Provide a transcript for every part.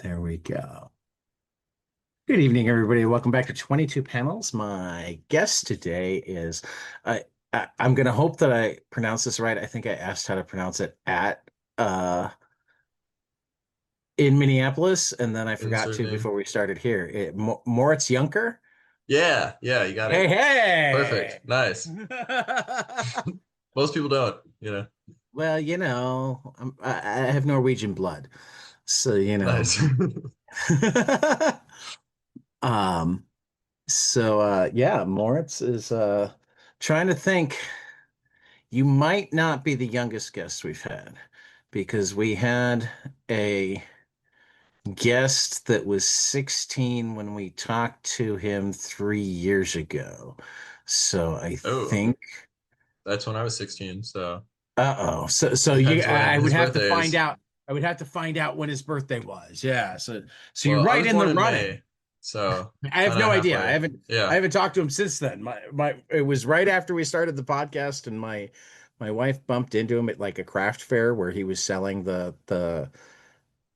There we go. Good evening, everybody. Welcome back to 22 Panels. My guest today is, I'm going to hope that I pronounce this right. I think I asked how to pronounce it at uh, in Minneapolis, and then I forgot Insert to name. before we started here. Moritz Junker. Yeah, yeah, you got Hey, it. hey! Perfect. Nice. Most people don't. Well, I have Norwegian blood, so Nice. Um, yeah, Moritz is trying to think. You might not be the youngest guest we've had because we had a guest that was 16 when we talked to him 3 years ago. So I Oh, think, that's when I was 16, so uh-oh. So depends when I would his have to birthday find is. out. I would have to find out when his birthday was. Yeah. So you're Well, I right was in born the in running. May, so I have kind of no idea. I halfway. haven't I Yeah. haven't talked to him since then. My it was right after we started the podcast, and my wife bumped into him at like a craft fair where he was selling the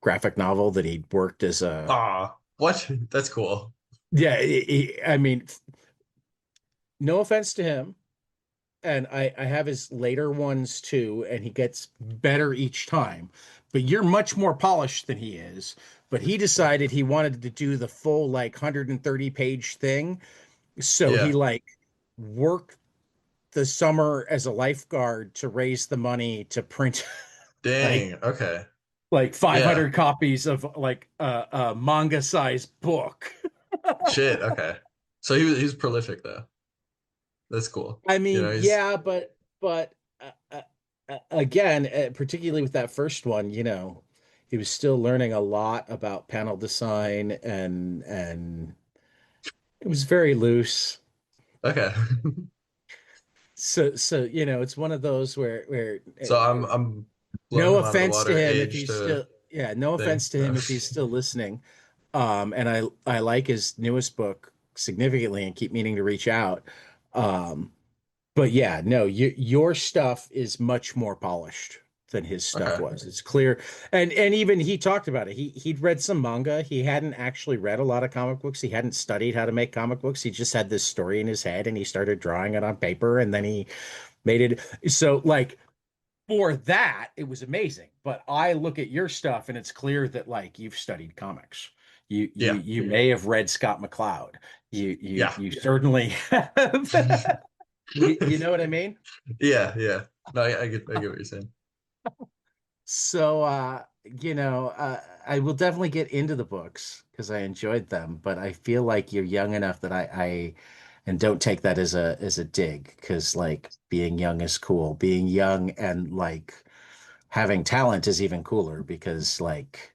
graphic novel that he'd worked as a. Ah, what? That's cool. Yeah, I mean, no offense to him, and I have his later ones too, and he gets better each time. But you're much more polished than he is. But he decided he wanted to do the full like 130 page thing. So he Yeah. like worked the summer as a lifeguard to raise the money to print like Dang. Okay. like Yeah. 500 copies of like a manga sized book. Shit. Okay. So he was prolific though. That's cool. I You mean, know, he's yeah, but again, particularly with that first one, he was still learning a lot about panel design, and it was very loose. okay. So it's one of those where So I'm blowing no him out of the offense to water, him if age he's to still, yeah, no thing. offense to No. him if he's still listening. And I like his newest book significantly and keep meaning to reach out. Um, but yeah, no, your stuff is much more polished than his stuff Okay. was. It's clear. And even he talked about it. He'd read some manga. He hadn't actually read a lot of comic books. He hadn't studied how to make comic books. He just had this story in his head and he started drawing it on paper and then he made it. So like for that, it was amazing. But I look at your stuff and it's clear that like you've studied comics. You Yeah. you may have read Scott McCloud. Yeah. You certainly have. You know what I mean? Yeah. Yeah. No, I get what you're saying. So I will definitely get into the books because I enjoyed them, but I feel like you're young enough that I and don't take that as a dig because like being young is cool. Being young and like having talent is even cooler because like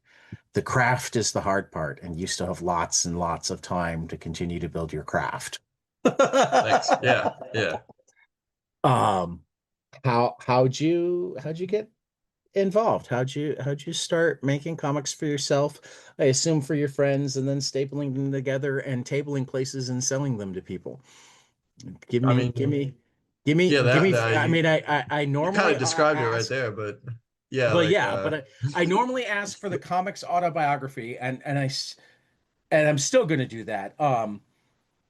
the craft is the hard part and you still have lots and lots of time to continue to build your craft. Thanks. Yeah. Yeah. Um, how'd you get involved? How'd you start making comics for yourself? I assume for your friends and then stapling them together and tabling places and selling them to people. Give I me, mean, give me, give me, yeah, give me. that I you mean, I you kind normally of described it right ask. there, but yeah, Well, like yeah, but I normally ask for the comics autobiography, and I'm still going to do that.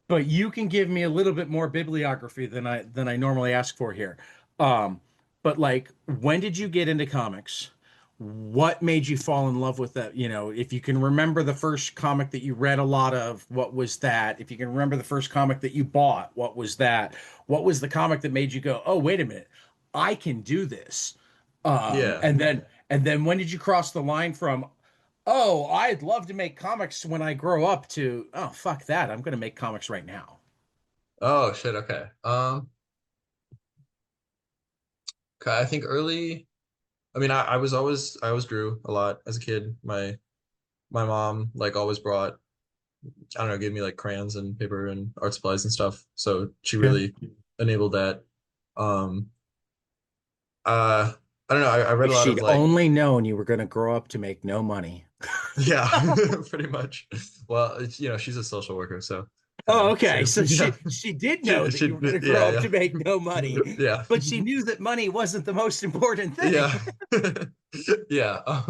But you can give me a little bit more bibliography than I normally ask for here. Um, but like, when did you get into comics? What made you fall in love with that? If you can remember the first comic that you read a lot of, what was that? If you can remember the first comic that you bought, what was that? What was the comic that made you go, "Oh, wait a minute, I can do this"? yeah. And then when did you cross the line from, "Oh, I'd love to make comics when I grow up," to, "Oh, fuck that, I'm going to make comics right now"? Oh shit. Okay. Okay. I think early. I mean, I always drew a lot as a kid. My mom like always brought I don't know, gave me like crayons and paper and art supplies and stuff. So she Yeah. really enabled that. Um, I don't know. I read If a lot of she'd like, only known you were going to grow up to make no money. yeah, pretty much. Well, she's a social worker, so kind Oh, of okay. same. So Yeah, she did know that you were going to grow up yeah, to make no money, yeah, but she knew that money wasn't the most important thing. yeah, yeah.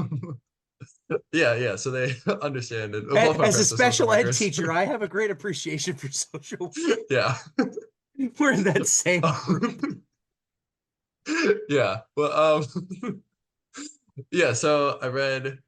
Yeah, yeah. So they understand it. Both my As a parents are social special ed workers. teacher, I have a great appreciation for social. Yeah. We're in that same group. Yeah. Well, yeah, so I read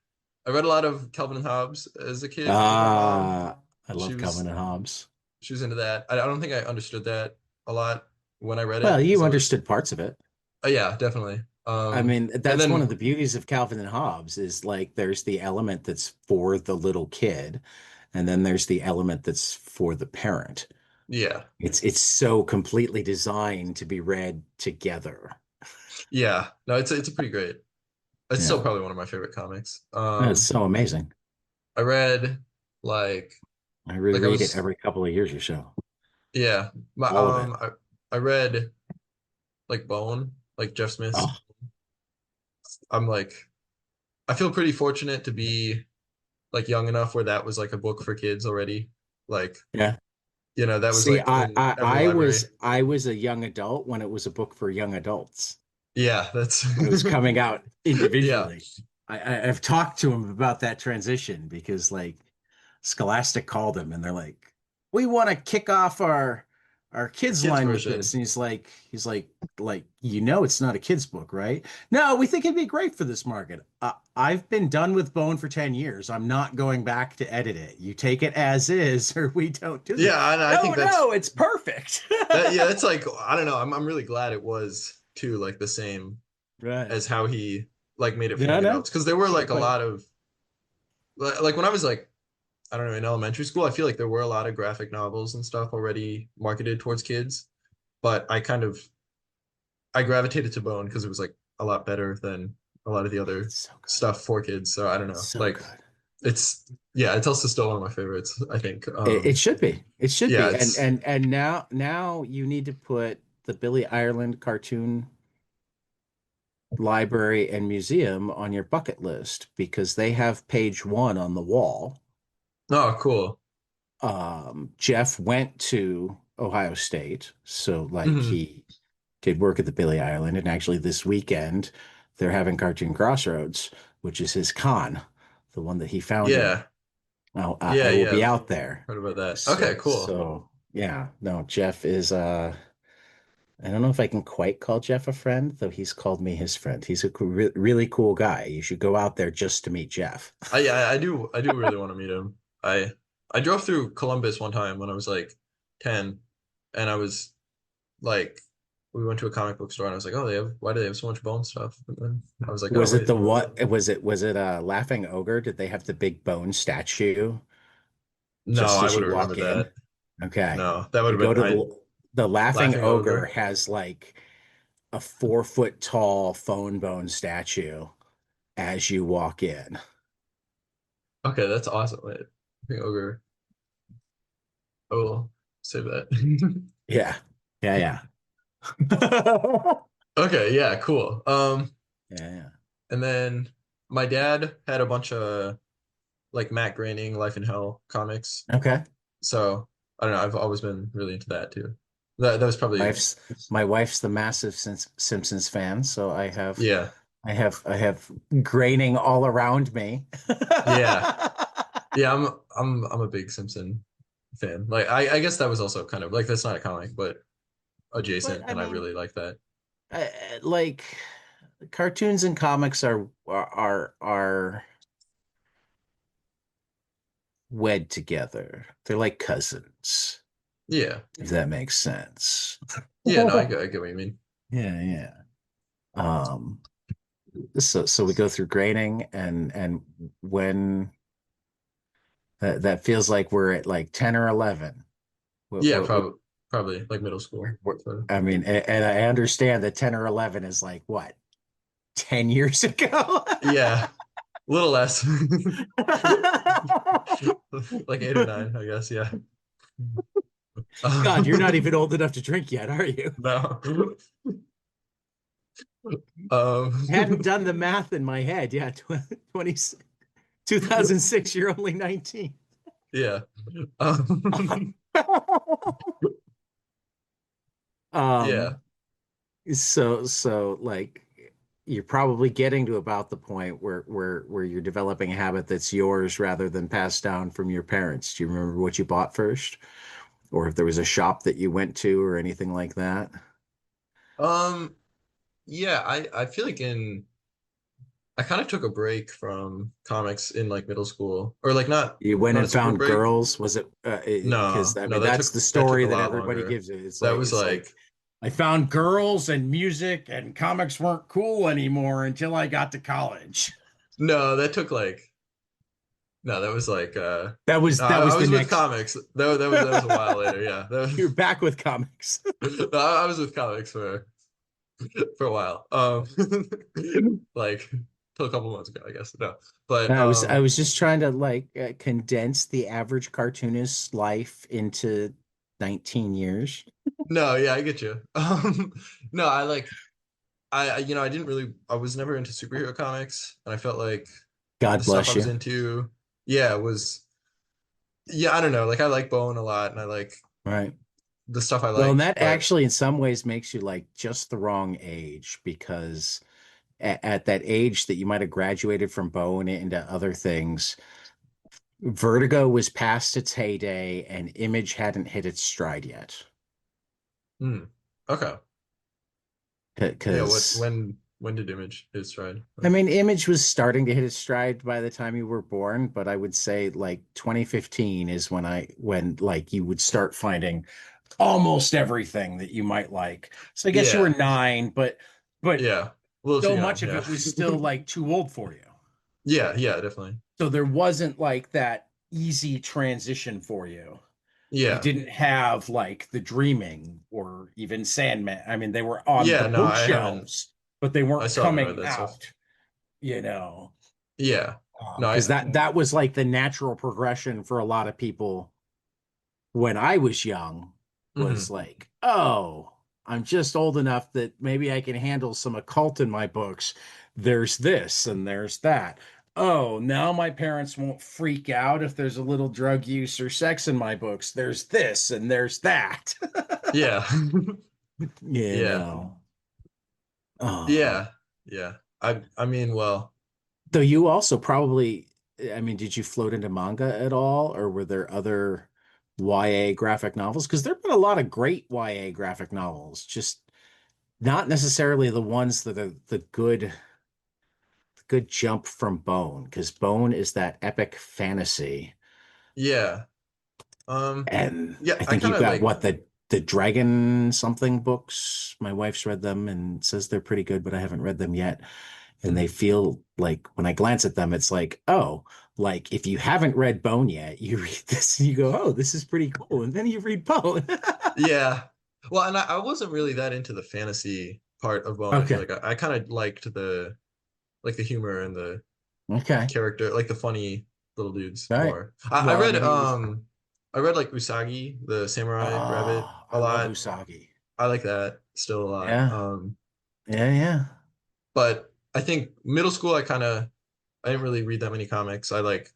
a lot of Calvin and Hobbes as a kid with my mom. I She love was Calvin and Hobbes. she was into that. I don't think I understood that a lot when I read Well, it because you I was understood parts of it. yeah, definitely. I mean, And that's one of then the beauties of Calvin and Hobbes is like there's the element that's for the little kid, and then there's the element that's for the parent. yeah. It's so completely designed to be read together. Yeah. No, it's a pretty great. It's still Yeah. probably one of my favorite comics. That's so amazing. I read like I like I reread it was every couple of years or so. yeah, my All of it. I read like Bone, like Jeff Smith's. Oh, I'm like I feel pretty fortunate to be like young enough where that was like a book for kids already. Like, yeah. that was See, like I, in I every I library. was I was a young adult when it was a book for young adults. Yeah, that's When it was coming out yeah. individually. I've talked to him about that transition because like Scholastic called him and they're like, we want to kick off our A kids kid's line with this. version. And like, it's not a kid's book, right? No, we think it'd be great for this market. I've been done with Bone for 10 years. I'm not going back to edit it. You take it as is, or we don't do this. Yeah, and I No, think that's no, it's perfect. that yeah, it's like I don't know. I'm really glad it was too like the same Right. as how he like made it for No, young no. adults because there were like a Quite. lot of like when I was like I don't know in elementary school, I feel like there were a lot of graphic novels and stuff already marketed towards kids, but I gravitated to Bone because it was like a lot better than a lot of the other It's so good. stuff for kids. So I don't know. So Like good. it's also still one of my favorites, I think. It should be. It should Yeah, be. And it's and and now you need to put the Billy Ireland cartoon library and museum on your bucket list because they have page one on the wall. oh cool. Jeff went to Ohio State, so like Hmm. he did work at the Billy Ireland, and actually this weekend they're having Cartoon Crossroads, which is his con, the one that he founded. Yeah. I Yeah, will yeah, be I've out there. heard about that. Okay, cool. So yeah, no, Jeff is I don't know if I can quite call Jeff a friend, though he's called me his friend. He's a really cool guy. You should go out there just to meet Jeff. I do really want to meet him. I drove through Columbus one time when I was like 10 and I was like we went to a comic book store and I was like, "Oh, why do they have so much bone stuff?" And then I was like, "Oh, Was it wait." the what? Was it Laughing Ogre? Did they have the big bone statue No, just I as would you have walk remembered in? that. Okay. No, that would You have go been to I the Laughing Laughing Ogre Ogre. has like a 4 foot tall phone bone statue as you walk in. Okay, that's awesome. Wait, Laughing Ogre. Oh, save that. Yeah. Yeah, yeah. Okay, yeah, cool. Yeah, yeah. And then my dad had a bunch of like Matt Groening, Life in Hell comics. Okay. So I don't know. I've always been really into that too. That was probably Wife's my wife's the massive Simpsons fan, so yeah, I have graining all around me. yeah, yeah. I'm a big Simpson fan. Like I guess that was also kind of like that's not a comic, but But adjacent, I and I mean, really like that. like cartoons and comics are wed together. They're like cousins, Yeah, if that makes sense. yeah. No, I get what you mean. Yeah, yeah. Um, so we go through graining and when that feels like we're at like 10 or 11. Yeah, What probably like middle school. So I mean, and I understand that 10 or 11 is like what, 10 years ago? yeah, a little less, like 8 or 9, I guess. Yeah. God, you're not even old enough to drink yet, are you? No. I hadn't Um, done the math in my head. Yeah, 20, 2006, you're only 19. yeah. Um, yeah. Um, so like you're probably getting to about the point where you're developing a habit that's yours rather than passed down from your parents. Do you remember what you bought first? Or if there was a shop that you went to or anything like that? Um, yeah, I feel like I kind of took a break from comics in like middle school, or like You went not a and super found break. girls? Was it because No, I no, mean that's the that took story a that lot everybody longer. gives it. It's That like was it's like like I found girls and music and comics weren't cool anymore until I got to college. no, that took like no, that was like no, That I was the was with next. comics. That was a while later. Yeah, that You're was, back with comics. no, I was with comics for a while. Like till a couple months ago, I guess. No, but I was just trying to like condense the average cartoonist's life into 19 years. no, yeah, I get you. No, I like I didn't really I was never into superhero comics, and I felt like the God stuff I bless was you. into, yeah, was yeah, I don't know, like I like Bone a lot, and I like Right. the stuff I Well, and liked, that but actually in some ways makes you like just the wrong age because at that age that you might have graduated from Bone into other things, Vertigo was past its heyday and Image hadn't hit its stride yet. hmm, okay. Yeah, Because when did Image his stride? I Like, mean, Image was starting to hit its stride by the time you were born, but I would say like 2015 is when like you would start finding almost everything that you might like. So I guess you were yeah, 9, but yeah, a little too so young, much of yeah. it was still like too old for you. Yeah, yeah, definitely. So there wasn't like that easy transition for you. You Yeah. didn't have like The Dreaming or even Sandman. I mean, they were on the Yeah, no, I haven't bookshelves, but they I weren't still haven't read coming that stuff. out, you know. Yeah. No, Because I that was like the natural progression for a lot of people when I was young was mhm. like, oh, I'm just old enough that maybe I can handle some occult in my books. There's this and there's that. Oh, now my parents won't freak out if there's a little drug use or sex in my books. There's this and there's that. Yeah. You Yeah. know. Oh. Yeah. Yeah. I mean, well, Though you also probably, I mean, did you float into manga at all, or were there other YA graphic novels? Because there have been a lot of great YA graphic novels, just not necessarily the ones that are the good jump from Bone, because Bone is that epic fantasy. yeah. And Yeah, I I think kind you've of got like what the Dragon something books. My wife's read them and says they're pretty good, but I haven't read them yet. And they mhm. feel like when I glance at them, it's like, oh, like if you haven't read Bone yet, you read this and you go, oh, this is pretty cool. And then you read Bone. Yeah. Well, and I wasn't really that into the fantasy part of Bone. I feel Okay. like I kind of liked the humor and the Okay. character, like the funny little dudes All right. more. Well, I mean, he was, I read like Usagi, the samurai rabbit, oh, a I love lot. Usagi. I like that still a lot. Yeah. Yeah. Yeah. But I think middle school I didn't really read that many comics. I like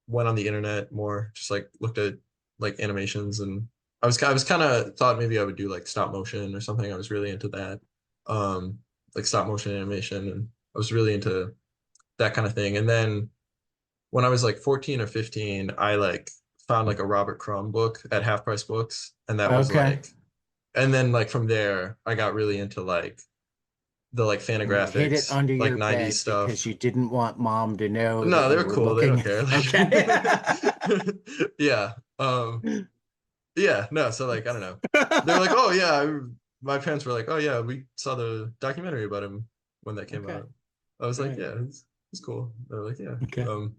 went on the internet more, just like looked at like animations, and I was kind of thought maybe I would do like stop motion or something. I was really into that. Like stop motion animation, and I was really into that kind of thing. And then when I was like 14 or 15, I like found like a Robert Crumb book at Half Price Books, and that was Okay. like, and then like from there, I got really into like the like And you hid it Fantagraphics, under like your 90s bed because stuff. you didn't want mom to know that No, you they're were cool. They don't looking. care. Like, Okay. yeah. Yeah, no, so like I don't know. They're like, "Oh yeah, my parents were like, "Oh yeah, we saw the documentary about him when that came Okay. out." I was like, Right. "Yeah, it's cool." They're like, "Yeah." Okay. No,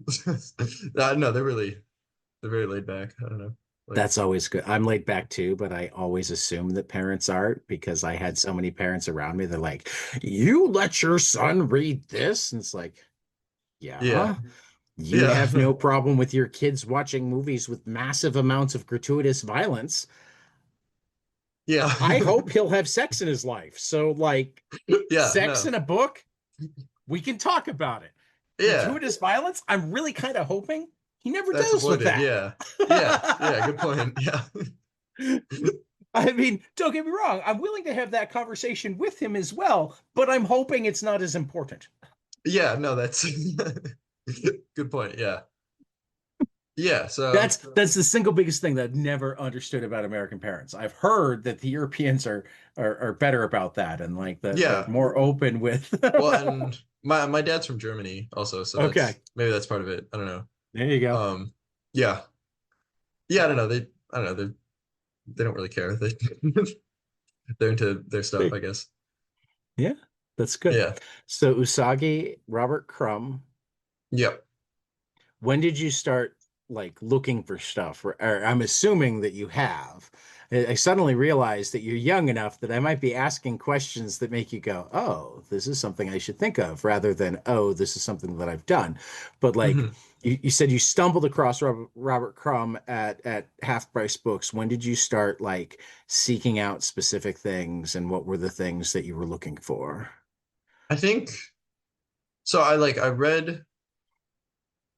they're very laid back. I don't know. Like, That's always good. I'm laid back too, but I always assume that parents aren't because I had so many parents around me. They're like, "You let your son read this?" And it's like, yeah. "Yeah, you Yeah. have no problem with your kids watching movies with massive amounts of gratuitous violence. Yeah. I hope he'll have sex in his life. So, like, Yeah, sex no. in a book, we can talk about it. Yeah. Gratuitous violence, I'm really kind of hoping he never That's does with avoided. that." Yeah. Yeah. Yeah, good point. Yeah. I mean, don't get me wrong. I'm willing to have that conversation with him as well, but I'm hoping it's not as important. Yeah, no, that's good point. Yeah. Yeah, so That's the single biggest thing that I've never understood about American parents. I've heard that the Europeans are better about that and like that they're yeah. more open with. Well, and my dad's from Germany also, so that's Okay, maybe that's part of it. I don't know. there you go. Yeah. Yeah, I don't know. I don't know. They don't really care. They're into their stuff, I guess. Yeah, that's good. Yeah. So Usagi, Robert Crumb, Yep. when did you start like looking for stuff? Or I'm assuming that you have. I suddenly realized that you're young enough that I might be asking questions that make you go, "Oh, this is something I should think of," rather than, "Oh, this is something that I've done." But like hmm you said, you stumbled across Robert Crumb at Half Price Books. When did you start like seeking out specific things, and what were the things that you were looking for? I think so. I read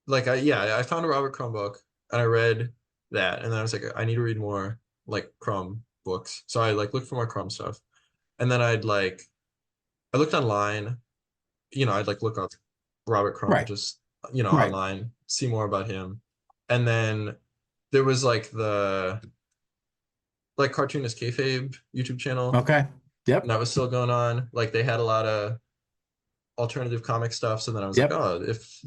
I found a Robert Crumb book and I read that, and then I was like, I need to read more like Crumb books. So I like looked for more Crumb stuff, and then I looked online. I'd like look up Robert Crumb Right, just right. online, see more about him, and then there was like the like cartoonist kayfabe YouTube channel, Okay. and Yep. that was still going on. Like they had a lot of alternative comic stuff. So then I was like, Yep. oh, if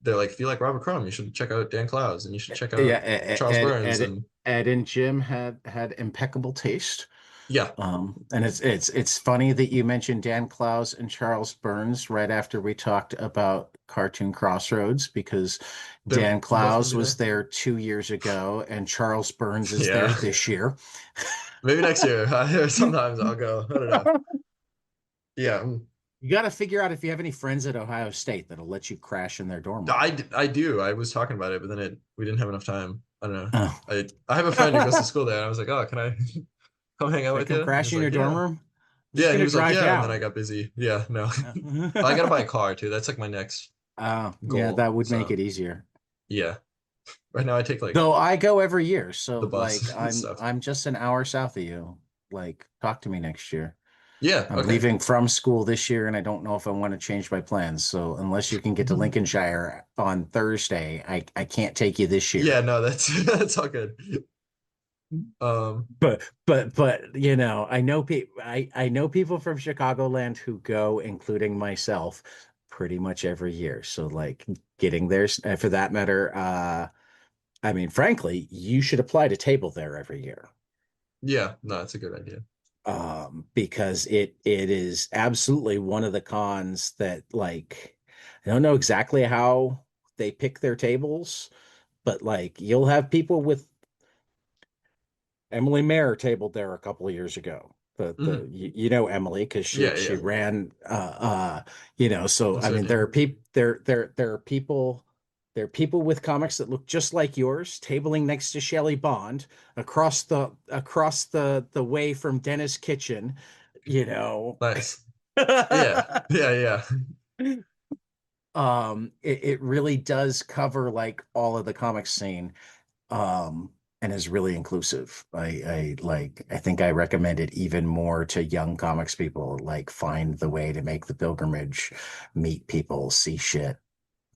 they're like, if you like Robert Crumb, you should check out Dan Clowes and you should check Yeah, out Charles Burns and Ed and Jim had impeccable taste. yeah, And it's funny that you mentioned Dan Clowes and Charles Burns right after we talked about Cartoon Crossroads, because they're Dan both gonna Clowes be was there. there 2 years ago, and Charles Burns is there Yeah, this year. maybe next year. Sometimes I'll go. I don't know. Yeah, You got to figure out if you have any friends at Ohio State that'll let you crash in their dorm room. I do. I was talking about it, but then we didn't have enough time. I don't know. Oh. I have a friend who goes to school there, and I was like, oh, can I come hang out Should I with come you? And he crash was in your like, dorm yeah, room? I'm just yeah. And he gonna was like, drive yeah. And then I down. got busy. Yeah, no. I gotta buy a car too. That's like my next Oh, yeah, goal. that would make So it easier. yeah. Right now I take like Though I go every year, so the like bus and I'm stuff. I'm just an hour south of you. Like, talk to me next year. Yeah. I'm Okay. leaving from school this year, and I don't know if I want to change my plans. So unless you can get to Lincolnshire on Thursday, I can't take you this Yeah. year. No, that's that's all good. Um. But I know people from Chicagoland who go, including myself, pretty much every year. So like getting there, for that matter, I mean, frankly, you should apply to table there every year. Yeah. No, that's a good idea. Because it is absolutely one of the cons that like I don't know exactly how they pick their tables, but like you'll have people with Emily Mayer tabled there a couple of years ago. hmm You know Emily because Yeah. she Yeah. ran so I've I mean certainly heard. there are people with comics that look just like yours tabling next to Shelley Bond across the way from Dennis Kitchen, you know. Nice. Yeah. Yeah. Yeah. It really does cover like all of the comic scene, and is really inclusive. I think I recommend it even more to young comics people. Like, find the way to make the pilgrimage, meet people, see shit,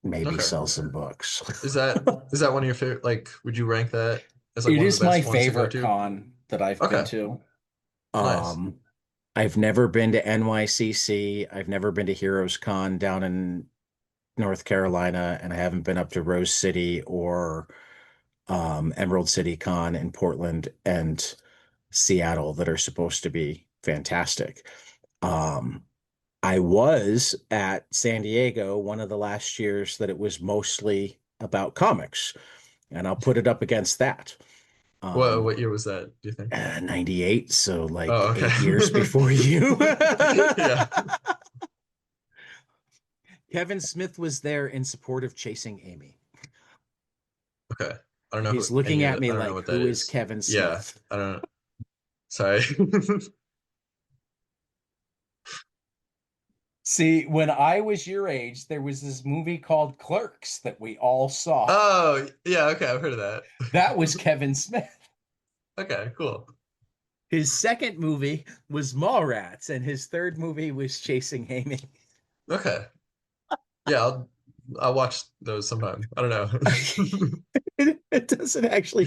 maybe Okay. sell some books. Is that one of your favorite? Like, would you rank that as like It one of the is my best ones to go favorite to? con that I've been Okay. to. Nice. Um, I've never been to NYCC. I've never been to Heroes Con down in North Carolina, and I haven't been up to Rose City or Emerald City Con in Portland and Seattle that are supposed to be fantastic. Um, I was at San Diego one of the last years that it was mostly about comics, and I'll put it up against that. Um, What year was that, do you think? 98, so like Oh, okay. 8 years before you. Yeah. Kevin Smith was there in support of Chasing Amy. Okay. I don't know He's looking at me I don't know like, what that who is is. Kevin Yeah. Smith? I don't know. Sorry. See, when I was your age, there was this movie called Clerks that we all saw. Oh, yeah, okay, I've heard of that. That was Kevin Smith. Okay, cool. His second movie was Mallrats, and his third movie was Chasing Amy. Okay. Yeah, I'll watch those sometime. I don't know. It doesn't actually.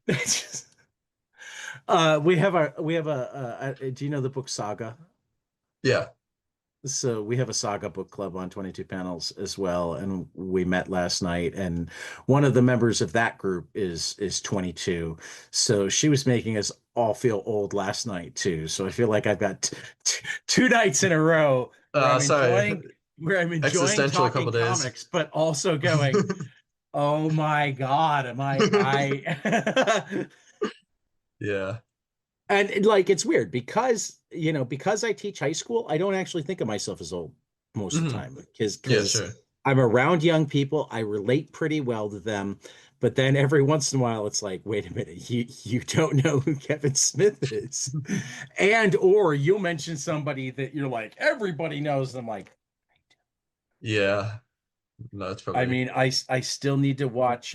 It's just, do you know the book Saga? Yeah. So we have a Saga book club on 22 panels as well, and we met last night. And one of the members of that group is 22. So she was making us all feel old last night too. So I feel like I've got two nights in a row Sorry. where I'm enjoying Existential a talking couple days. comics, but also going, oh my God, am I Yeah. And like it's weird because because I teach high school, I don't actually think of myself as old most of the Hmm. time because Yeah, sure. I'm around young people, I relate pretty well to them, but then every once in a while it's like, wait a minute, you don't know who Kevin Smith is, and or you'll mention somebody that you're like everybody knows them, like Yeah. No, it's I probably mean I still need to watch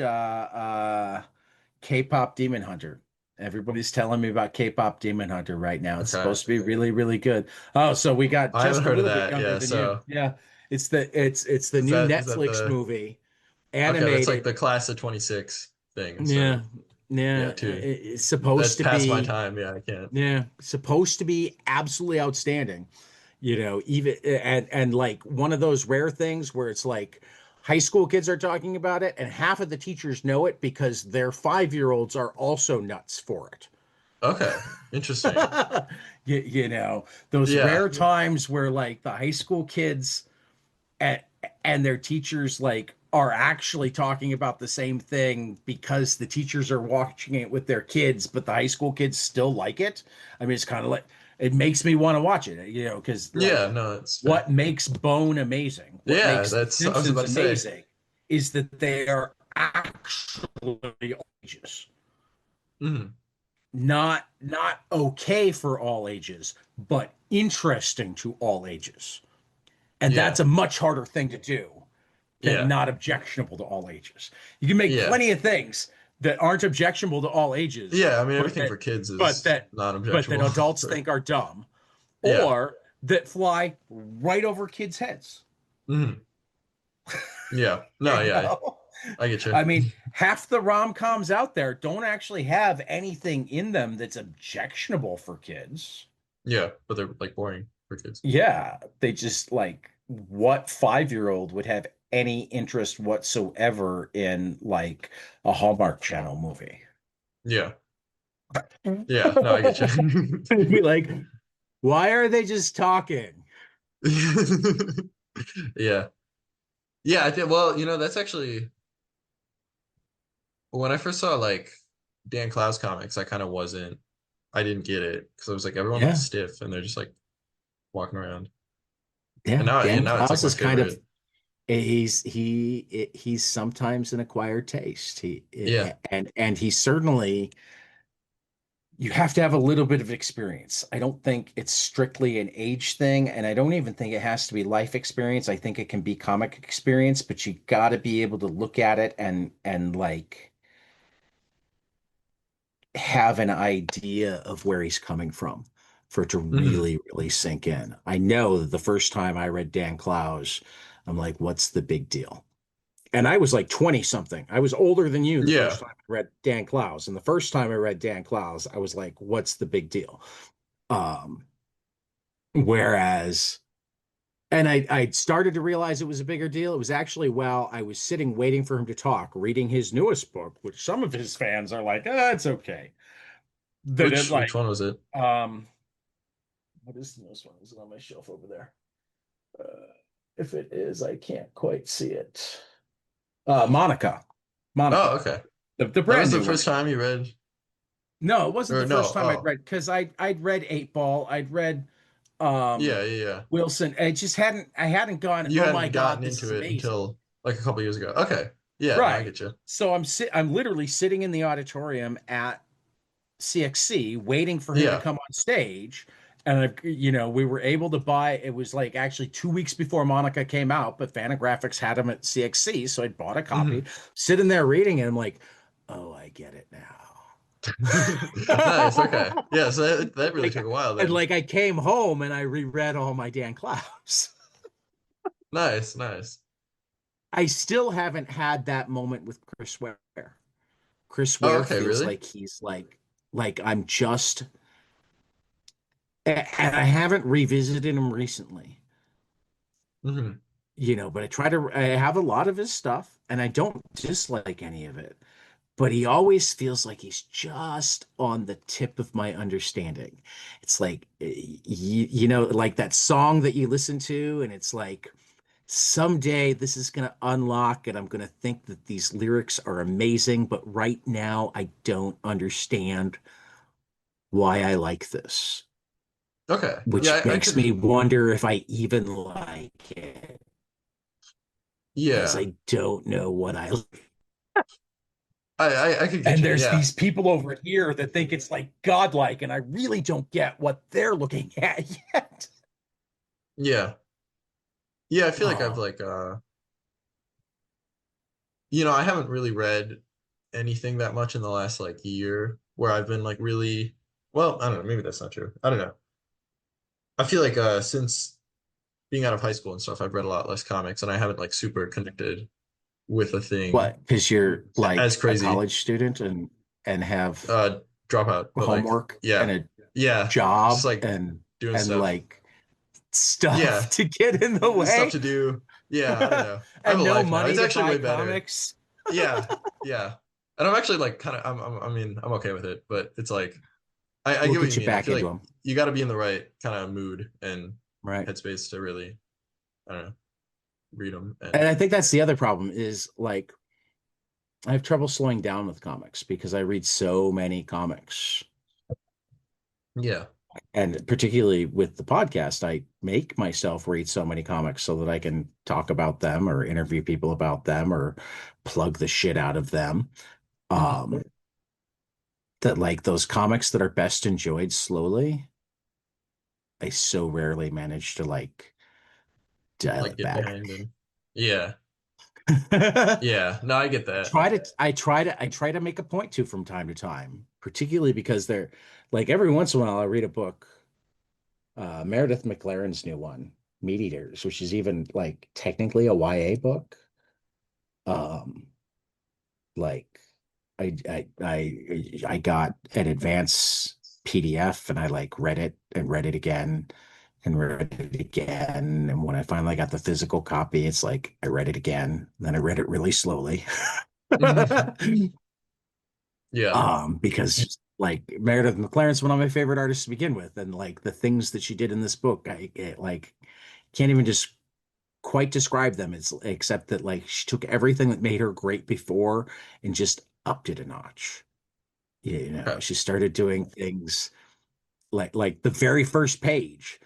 K-pop Demon Hunter. Everybody's telling me about K-pop Demon Hunter right now. It's okay. supposed to be really, really good. Oh, so we got I haven't just a heard of little bit that. younger Yeah, than you. so Yeah. It's the new is that Netflix the movie, okay, that's like animated. the class of 26 thing instead Yeah. of yeah, Yeah. two. It's supposed That's to past my be, time. Yeah, I can't. yeah, supposed to be absolutely outstanding. Even and like one of those rare things where it's like high school kids are talking about it and half of the teachers know it because their 5-year-olds are also nuts for it. Okay. Interesting. Those Yeah. rare times where like the high school kids and and their teachers like are actually talking about the same thing because the teachers are watching it with their kids, but the high school kids still like it. I mean, it's kind of like it makes me want to watch it, because Yeah, like no, it's fair. what makes Bone amazing, what Yeah, makes The that's I was Simpsons about to say. amazing is that they are actually ages. Mhm. Not okay for all ages, but interesting to all ages. And that's Yeah. a much harder thing to do than Yeah. not objectionable to all ages. You can make Yeah. plenty of things that aren't objectionable to all ages, Yeah, I mean but everything that for kids but is that but that non-objectionable. adults Right. think are dumb Yeah. or that fly right over kids' heads. Mhm. Yeah. No, You yeah, know? I get you. I mean, half the rom-coms out there don't actually have anything in them that's objectionable for kids. Yeah, but they're like boring for kids. Yeah, they just like what 5-year-old would have any interest whatsoever in like a Hallmark Channel movie? Yeah. Yeah, no, I get you. It'd be like, why are they just talking? Yeah. Yeah, I think well, that's actually when I first saw like Dan Clowes comics, I didn't get it because I was like everyone looks Yeah, stiff and they're just like walking around. And yeah. now Dan now it's like Klaus my is kind of favorite. he's sometimes an acquired taste. Yeah. And he certainly you have to have a little bit of experience. I don't think it's strictly an age thing, and I don't even think it has to be life experience. I think it can be comic experience, but you got to be able to look at it and like have an idea of where he's coming from for it to Hmm. really, really sink in. I know that the first time I read Dan Clowes, I'm like, what's the big deal? And I was like 20 something. I was older than you the first Yeah. time I read Dan Clowes. And the first time I read Dan Clowes, I was like, what's the big deal? Um, Whereas, and I started to realize it was a bigger deal. It was actually while I was sitting waiting for him to talk, reading his newest book, which some of his fans are like, it's okay. That it Which like, one was it? um, what is the newest one? Is it on my shelf over there? If it is, I can't quite see it. Monica, Oh, Monica, okay. the That brand was the new one. first time you read No, it wasn't or the first no. time I'd Oh. read because I'd read Eight Ball, I'd read Yeah, yeah, yeah. Wilson. I hadn't gone, You oh my hadn't God, gotten this is into it amazing. until like a couple years ago. Okay. Yeah, no, I Right. get you. So I'm literally sitting in the auditorium at CXC waiting for him to Yeah. come on stage. And we were able to buy it was like actually 2 weeks before Monica came out, but Fantagraphics had him at CXC. So I bought a copy, Hmm. sitting there reading it. I'm like, oh, I get it now. Nice. Okay. Yeah. So that really Like, took a while and then. like I came home and I reread all my Dan Clowes. Nice. Nice. I still haven't had that moment with Chris Ware. Chris Oh, Ware okay. feels Really? like he's like I'm just, and I haven't revisited him recently, Hmm. but I have a lot of his stuff and I don't dislike any of it, but he always feels like he's just on the tip of my understanding. It's like, like that song that you listen to and it's like, someday this is going to unlock and I'm going to think that these lyrics are amazing, but right now I don't understand why I like this, Okay. Yeah. which I makes me could. wonder if I even like it because Yeah. I don't know what I like. I could get And you. there's Yeah. these people over here that think it's like godlike, and I really don't get what they're looking at yet. Yeah. Yeah. I feel like I've Oh, like I haven't really read anything that much in the last like year where I've been like really well, I don't know, maybe that's not true. I don't know. I feel like since being out of high school and stuff, I've read a lot less comics and I haven't like super connected with a thing what? Because you're as like a crazy. college student and have Uh Dropout, but like homework and yeah. a Yeah. Just job like doing and stuff. like stuff Yeah. to get in the Stuff way to do. Yeah, I don't know. I have a and no life now. money It's to actually buy way better. comics. Yeah. Yeah. And I'm actually like kind of I mean, I'm okay with it, but it's like I We'll get what get you you mean. I back feel into like them. you got to be in the right kind of mood and Right. headspace to really, I don't know, read them. And And I think that's the other problem is like I have trouble slowing down with comics because I read so many comics. yeah. And particularly with the podcast, I make myself read so many comics so that I can talk about them or interview people about them or plug the shit out of them. Hmm. Um, that like those comics that are best enjoyed slowly, I so rarely manage to like dial Like it get back. behind and yeah. I Yeah. No, I get that. I try to make a point to from time to time, particularly because they're like every once in a while I read a book, Meredith McLaren's new one, Meat Eaters, which is even like technically a YA book. Um, like I got an advance PDF and I like read it and read it again and read it again. And when I finally got the physical copy, it's like I read it again. Then I read it really slowly. Hmm. Yeah. Because like Meredith McLaren's one of my favorite artists to begin with, and like the things that she did in this book, like can't even just quite describe them. It's except that like she took everything that made her great before and just upped it a notch. Okay. She started doing things like the very first page,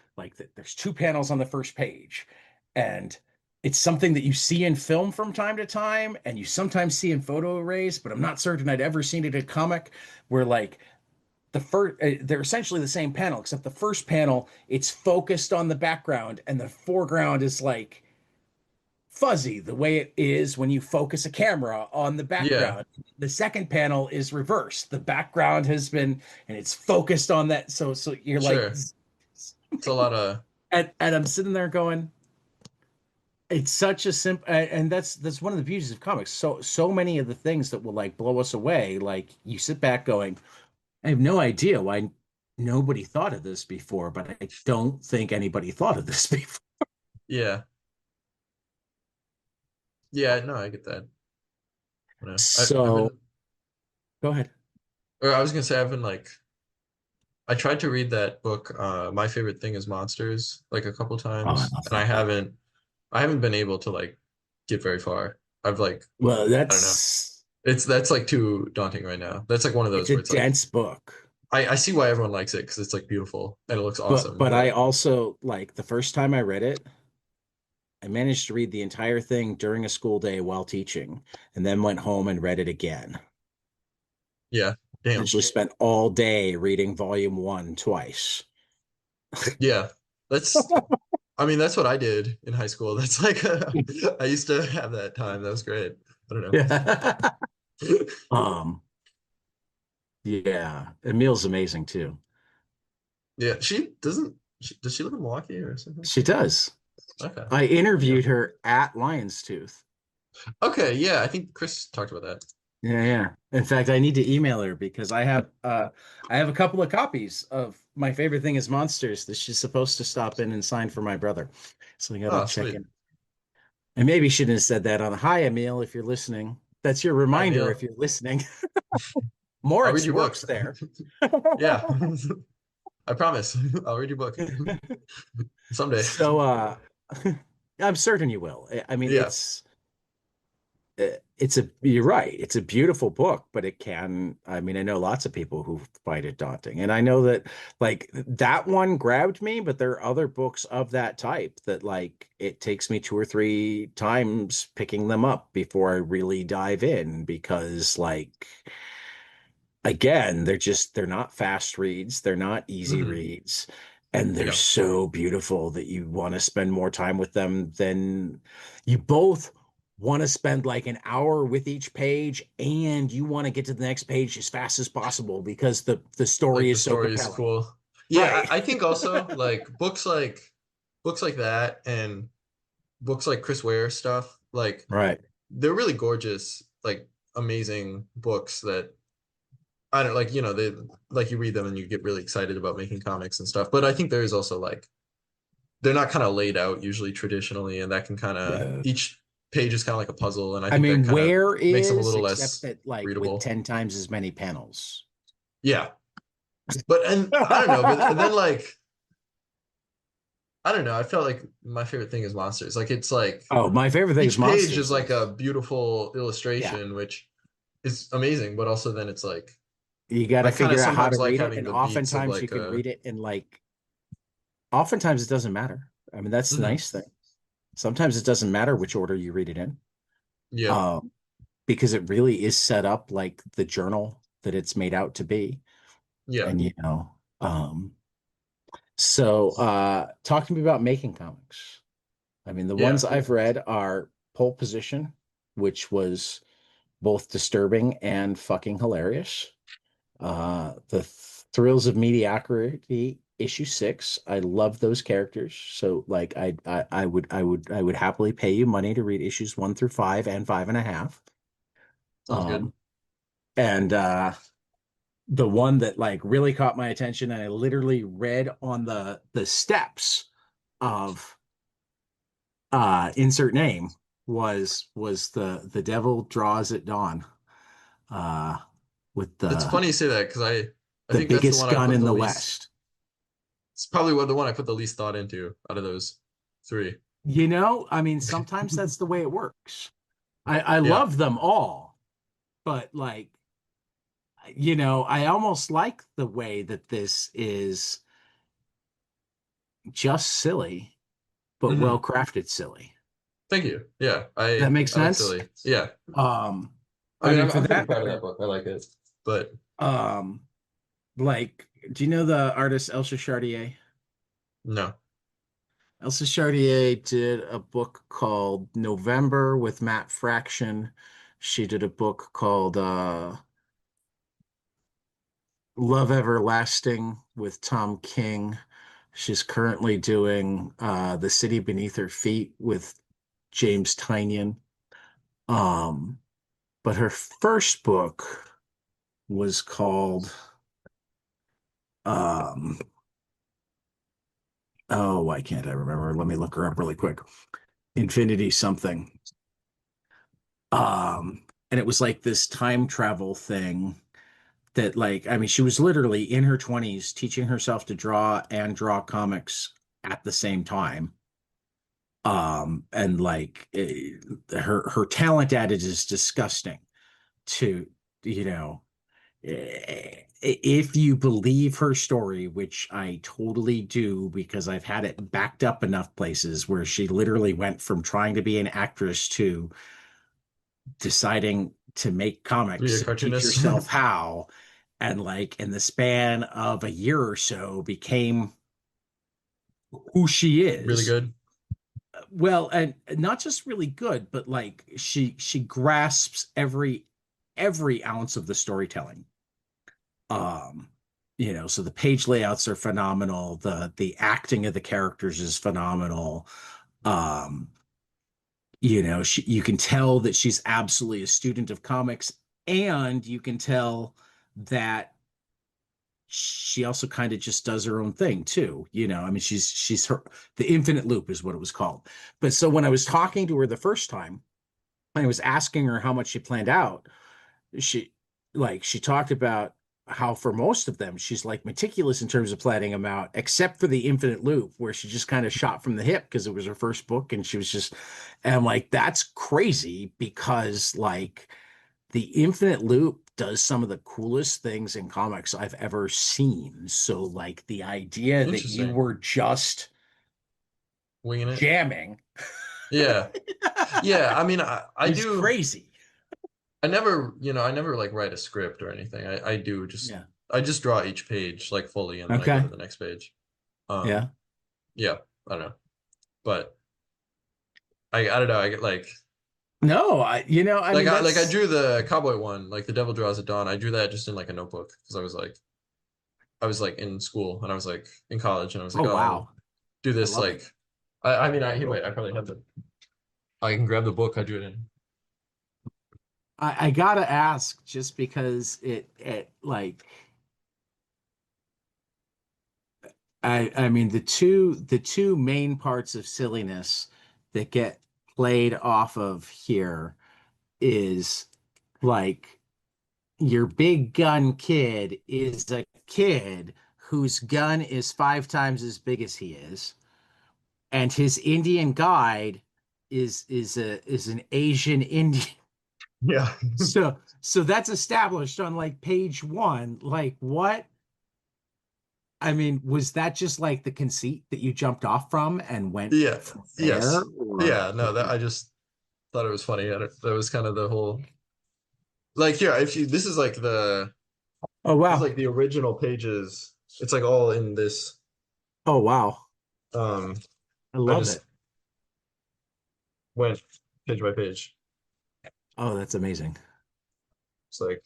there's two panels on the first page, and it's something that you see in film from time to time, and you sometimes see in photo arrays, but I'm not certain I'd ever seen it in a comic where like the first they're essentially the same panel, except the first panel it's focused on the background and the foreground is like fuzzy the way it is when you focus a camera on the Yeah. background. The second panel is reversed. The background has been and it's focused on that. So you're like, Sure. It's a lot of and I'm sitting there going, it's such a simple, and that's one of the beauties of comics. So many of the things that will like blow us away, like you sit back going, I have no idea why nobody thought of this before, but I don't think anybody thought of this before. yeah. Yeah, no, I get that. You know, I've So been go ahead. or I was gonna say I've been like I tried to read that book, My Favorite Thing is Monsters, like a couple Oh, I times, love and that book. I haven't been able to like get very far. I've like, Well, I don't know. that's That's like too daunting right now. That's like one of it's those a where it's like dense book. I see why everyone likes it because it's like beautiful and it looks But awesome, but I but also like the first time I read it, I managed to read the entire thing during a school day while teaching, and then went home and read it again. yeah, damn. Essentially spent all day reading volume one twice. Yeah. That's I mean that's what I did in high school. That's like I used to have that time. That was great. I don't know. Yeah. Um, Yeah, Emile's amazing too. Yeah, does she live in Milwaukee or something? She does. Okay. I Yeah. interviewed her at Lion's Tooth. Okay, yeah, I think Chris talked about that. Yeah, yeah. In fact, I need to email her because I have a couple of copies of My Favorite Thing is Monsters that she's supposed to stop in and sign for my brother. So I gotta Oh, check sweet. in. And maybe she shouldn't have said that on Hi Emil if you're listening. That's your Hi, reminder if Emil. you're listening. I'll read Moritz your book. works there. Yeah. I promise. I'll read your book someday. So I'm certain you will. I mean, Yeah. it's a you're right. It's a beautiful book, but it can, I mean, I know lots of people who find it daunting. And I know that like that one grabbed me, but there are other books of that type that like it takes me two or three times picking them up before I really dive in because like again, they're not fast reads, they're not easy Hmm. reads, and they're Yeah. so beautiful that you want to spend more time with them than you both want to spend like an hour with each page and you want to get to the next page as fast as possible because the story Like the is so story is compelling. cool. Yeah, Right. I think also like books like that and books like Chris Ware stuff, like Right. they're really gorgeous, like amazing books that I don't like, they like you read them and you get really excited about making comics and stuff. But I think there is also like they're not kind of laid out usually traditionally, and that can kind of Yeah. each page is kind of like a puzzle, and I I think that mean, kind of where makes them a is little except less that like with readable. 10 times as many panels. Yeah. But and I don't know, but then like I don't know, I felt like my favorite thing is monsters. Like it's like Oh, my favorite thing is each page is monsters like a is beautiful yeah. illustration, which is amazing, but also then it's like You got to I kind of figure out how to sometimes like read it, having and the beats of oftentimes you like can a read it in like. Oftentimes it doesn't matter. I mean, that's the Mhm. nice thing. Sometimes it doesn't matter which order you read it in, Yeah. um, because it really is set up like the journal that it's made out to be. Yeah. And so talk to me about making comics. I mean, the Yeah. ones I've read are Pole Position, which was both disturbing and fucking hilarious. The Thrills of Mediocrity issue 6. I love those characters. So like I would happily pay you money to read issues 1 through 5 and 5.5. Sounds good. Um and the one that like really caught my attention and I literally read on the steps of insert name was the Devil Draws at Dawn. Uh with It's funny you say that because I the think that's the biggest one I gun put in the the least. West. It's probably the one I put the least thought into out of those three. I mean, sometimes that's the way it works. I Yeah. love them all, but like, I almost like the way that this is just silly, but well Hmm. crafted silly. Thank you. Yeah. That makes I like sense. silly. Yeah. Um, I I mean, mean, for I'm pretty that proud of matter, that book. I like it. But um, like, do you know the artist Elsa Chartier? no. Elsa Chartier did a book called November with Matt Fraction. She did a book called Love Everlasting with Tom King. She's currently doing The City Beneath Her Feet with James Tynion. Um, but her first book was called um, oh, why can't I remember? Let me look her up really quick. Infinity something. And it was like this time travel thing that like I mean she was literally in her 20s teaching herself to draw and draw comics at the same time. And like her talent at it is disgusting to you know if you believe her story, which I totally do because I've had it backed up enough places where she literally went from trying to be an actress to deciding to make To be a comics and teach cartoonist. herself how, and like in the span of a year or so became who she Really is. good. Well, and not just really good, but like she grasps every ounce of the storytelling. Um, so the page layouts are phenomenal. The acting of the characters is phenomenal. Um, you can tell that she's absolutely a student of comics, and you can tell that she also kind of just does her own thing too. I mean, she's her the infinite loop is what it was called. But so when I was talking to her the first time, I was asking her how much she planned out. She she talked about how for most of them she's like meticulous in terms of planning them out, except for the infinite loop where she just kind of shot from the hip because it was her first book and she was just and I'm like, that's crazy because the infinite loop does some of the coolest things in comics I've ever seen. So like the idea that you Interesting. were just Winging it. jamming Yeah. Yeah. I mean, I is do. crazy. I never like write a script or anything. I do just Yeah. I just draw each page like fully and then I go to Okay. the next page. Um, Yeah. yeah, I don't know. But I don't know. I get No, I mean I that's drew the cowboy one, like the Devil Draws at Dawn. I drew that just in like a notebook because I was like in school and I was like in college and I was like, oh oh, I'll wow. do I this love it. like I mean I wait, I probably have the I can grab the book I drew it in. I gotta ask just because it like I mean the two main parts of silliness that get played off of here is like your big gun kid is a kid whose gun is 5 times as big as he is, and his Indian guide is an Asian Indian. Yeah. So that's established on like page one. Like what? I mean, was that just like the conceit that you jumped off from and went Yeah. from there, Yes. or Yeah. No, that I just thought it was funny. That was kind of the whole like yeah, if you oh this is wow, like the original pages. It's like all in this oh wow, um I I love just it. went page by page. Oh, that's amazing. It's like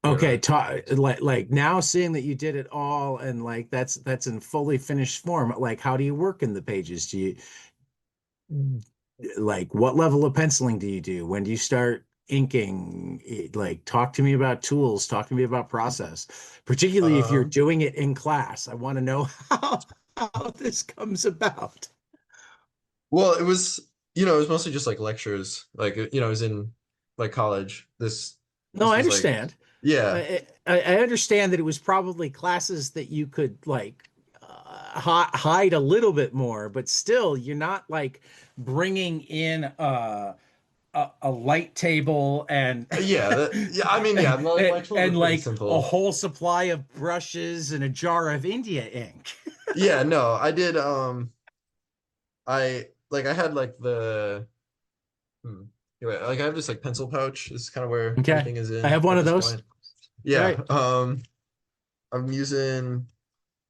Okay, here. like now seeing that you did it all and like that's in fully finished form. Like, how do you work in the pages? Do you like what level of penciling do you do? When do you start inking? Like, talk to me about tools, talk to me about process, particularly if you're Um doing it in class. I want to know how this comes about. well it was it was mostly just like lectures. Like it was in like college. No, This I was like understand. yeah. I understand that it was probably classes that you could like hide a little bit more, but still, you're not like bringing in a light table and Yeah, I mean yeah, my tools are and pretty like a simple. whole supply of brushes and a jar of India ink. Yeah, no, I did I had like the hmm, anyway, like I have this like pencil pouch. This is kind of where Okay, everything is I in have one at of this those. point. Yeah, Right. I'm using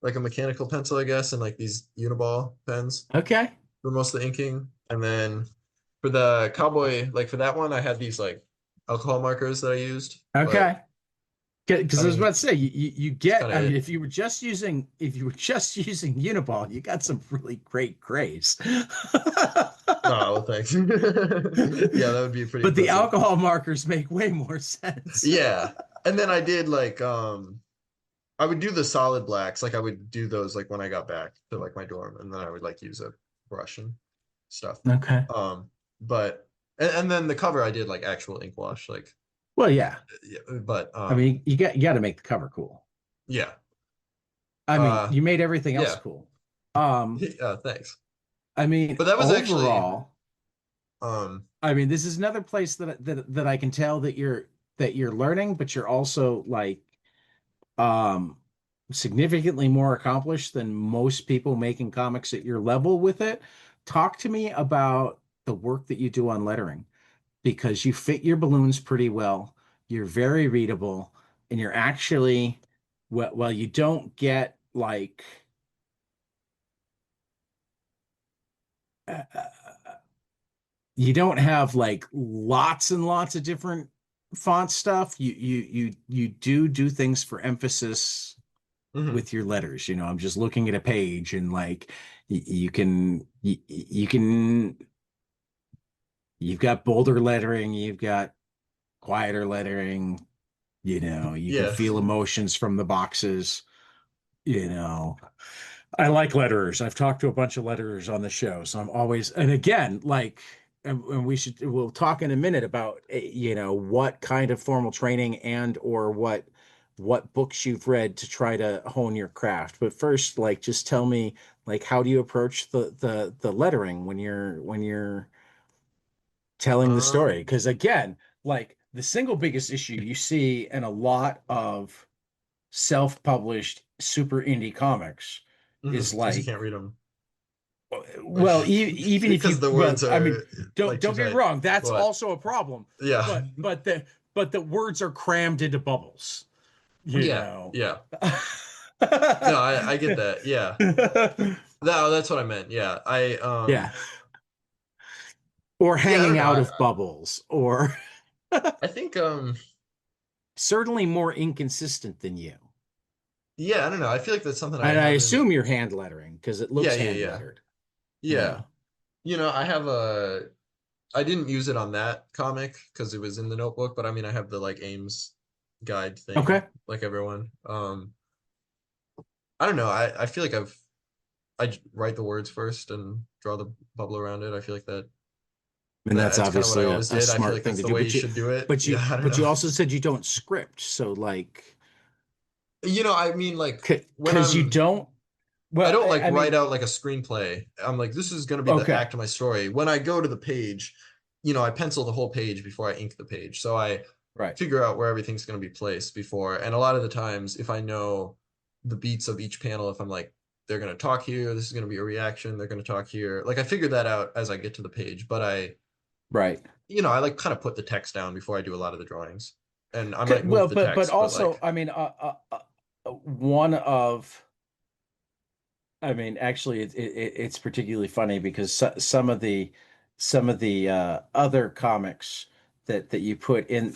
like a mechanical pencil, I guess, and like these Uniball pens Okay. for most of the inking. And then for the cowboy, like for that one, I had these like alcohol markers that I used. But Okay. Because I I was about mean, to say you it's get. kind of I mean, it. if you were just using Uniball, you got some really great grays. Oh, well, thanks. Yeah, that would be pretty But the impressive. alcohol markers make way more sense. Yeah. And then I did like I would do the solid blacks, like I would do those like when I got back to like my dorm, and then I would like use a brush and stuff. Okay. But and then the cover I did like actual ink wash, like Well, yeah. yeah, but I mean, you got to make the cover cool. yeah, I mean, uh, you made everything else yeah, cool. Um, thanks. I mean, But that was actually overall, um, I mean, this is another place that I can tell that you're learning, but you're also like um significantly more accomplished than most people making comics at your level with it. Talk to me about the work that you do on lettering because you fit your balloons pretty well. You're very readable, and you're actually well, you don't get like you don't have like lots and lots of different font stuff, you do things for emphasis Hmm. with your letters. I'm just looking at a page and like you can you've got bolder lettering, you've got quieter lettering, you can Yeah. feel emotions from the boxes, you know. I like letterers. I've talked to a bunch of letterers on the show, so I'm always, and again, like, and we'll talk in a minute about, what kind of formal training and or what books you've read to try to hone your craft. But first, like, just tell me, like, how do you approach the lettering when you're telling the story? Um, Because again, like the single biggest issue you see in a lot of self-published super indie comics is is you like, can't read them. Like, well, even if because you, the well, words I mean, are don't like too don't get me tight. wrong, that's What? also a problem. Yeah. But the words are crammed into bubbles, you Yeah. know. Yeah. No, I get that. Yeah. No, that's what I meant. Yeah. Yeah. Or Yeah, I don't hanging know. out of bubbles, or I think certainly more inconsistent than you. yeah, I don't know. I feel like that's something I And I haven't. assume you're hand lettering because it Yeah, looks yeah, hand yeah. lettered. Yeah. Yeah. I have a I didn't use it on that comic because it was in the notebook, but I mean I have the like Ames guide thing Okay. like everyone. I don't know. I feel like write the words first and draw the bubble around it. I feel like And that's that's kind of what I obviously a, always a did. I feel smart like thing that's to the do. way you But you should do it. but Yeah, you I don't but know. you also said you don't script. So like I mean like when because you don't, I well, don't I, like I write mean, out like a screenplay. I'm like, this is going to be the okay, act of my story. When I go to the page, I pencil the whole page before I ink the page. So I right. figure out where everything's going to be placed before. And a lot of the times, if I know the beats of each panel, if I'm like, they're going to talk here, this is going to be a reaction, they're going to talk here. Like I figure that out as I get to the page, but Right. I like kind of put the text down before I do a lot of the drawings. And I might move Well, the but text, but also, like, I mean, one of, I mean, actually, it's particularly funny because some of the other comics that you put in,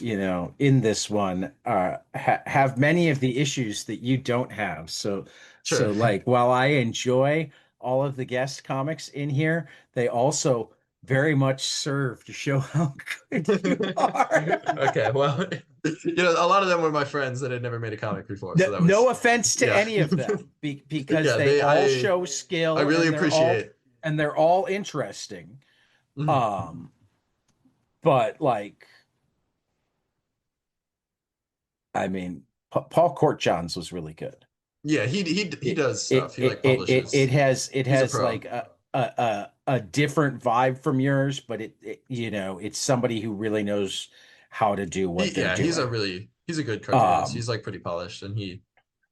in this one, have many of the issues that you don't have. sure. So like, while I enjoy all of the guest comics in here, they also very much serve to show how good you are. Okay, well, a lot of them were my friends that had never made a comic before, No, so that no was, offense to yeah, any of them, because yeah. they all I show skill really and they're all appreciate. and they're all interesting. Mhm. Um, but like, I mean, Paul Courtjohn's was really good. Yeah, he It does it stuff. He it like it it, it publishes. has it He's a has pro. like a different vibe from yours, but it's somebody who really knows how to do what they're doing. He's a good cartoonist. Um, He's like pretty polished, and he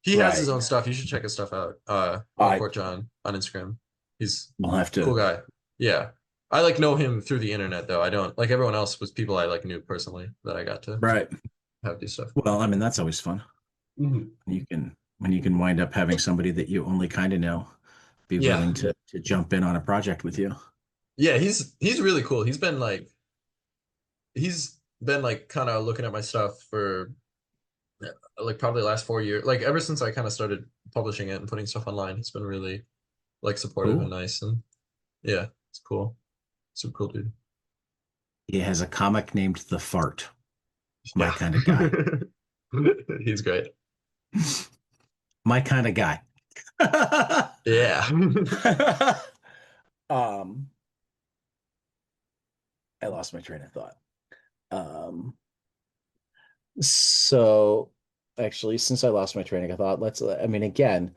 has his right. own stuff. You should check his stuff out. I Court John on Instagram. He's will have a cool to. guy. Yeah, I like know him through the internet though. I don't like everyone else was people I like knew personally that I got to Right. have do stuff. Well, I mean, that's always fun. Mhm. When you can wind up having somebody that you only kind of know be Yeah, willing to jump in on a project with you. yeah. He's really cool. He's been like kind of looking at my stuff for like probably the last 4 years. Like ever since I kind of started publishing it and putting stuff online, he's been really like supportive and Cool. nice, and yeah, it's cool. Super cool dude. He has a comic named The Fart. My Yeah. kind of guy. He's great. My kind of guy. Yeah. um, I lost my train of thought. So actually, since I lost my train of thought, I mean, again,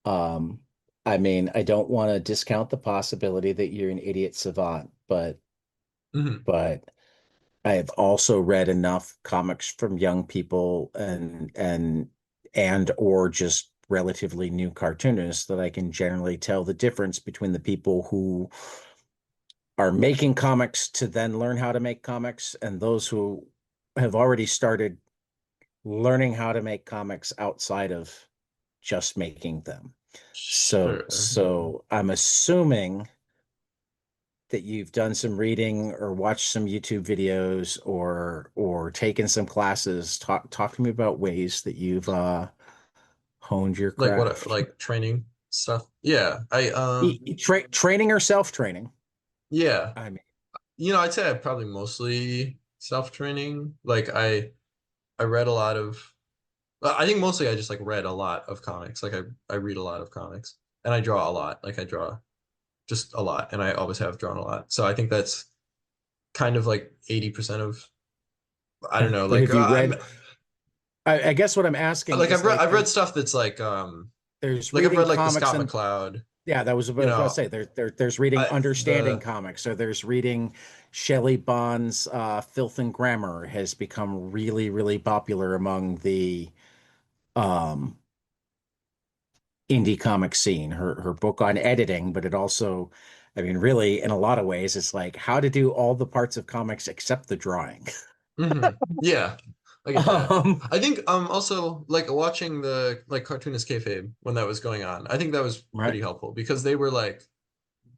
um, I mean, I don't want to discount the possibility that you're an idiot savant, Mhm. but I have also read enough comics from young people and or just relatively new cartoonists that I can generally tell the difference between the people who are making comics to then learn how to make comics and those who have already started learning how to make comics outside of just making them. So Sure. so I'm assuming that you've done some reading or watched some YouTube videos or taken some classes, talk to me about ways that you've honed your Like what, craft. like training stuff? Yeah, Training or self-training? yeah, I mean, I'd say I probably mostly self-training. Like I read a lot of, well, I think mostly I just like read a lot of comics. Like I read a lot of comics and I draw a lot. Like I draw just a lot and I always have drawn a lot. So I think that's kind of like 80% of, I don't know, but like have you I'm read? I guess what I'm asking like is like I've read stuff that's there's like I've reading read like the comics Scott and McCloud, yeah, that was what I you was about to say. know, There's reading understanding the comics, or there's reading Shelley Bond's Filth and Grammar has become really, really popular among the um indie comic scene. Her book on editing, but it also, I mean, really, in a lot of ways, it's like how to do all the parts of comics except the drawing. yeah, I get that. Um, I think also like watching the like cartoonist kayfabe when that was going on. I think that was right. pretty helpful because they were like,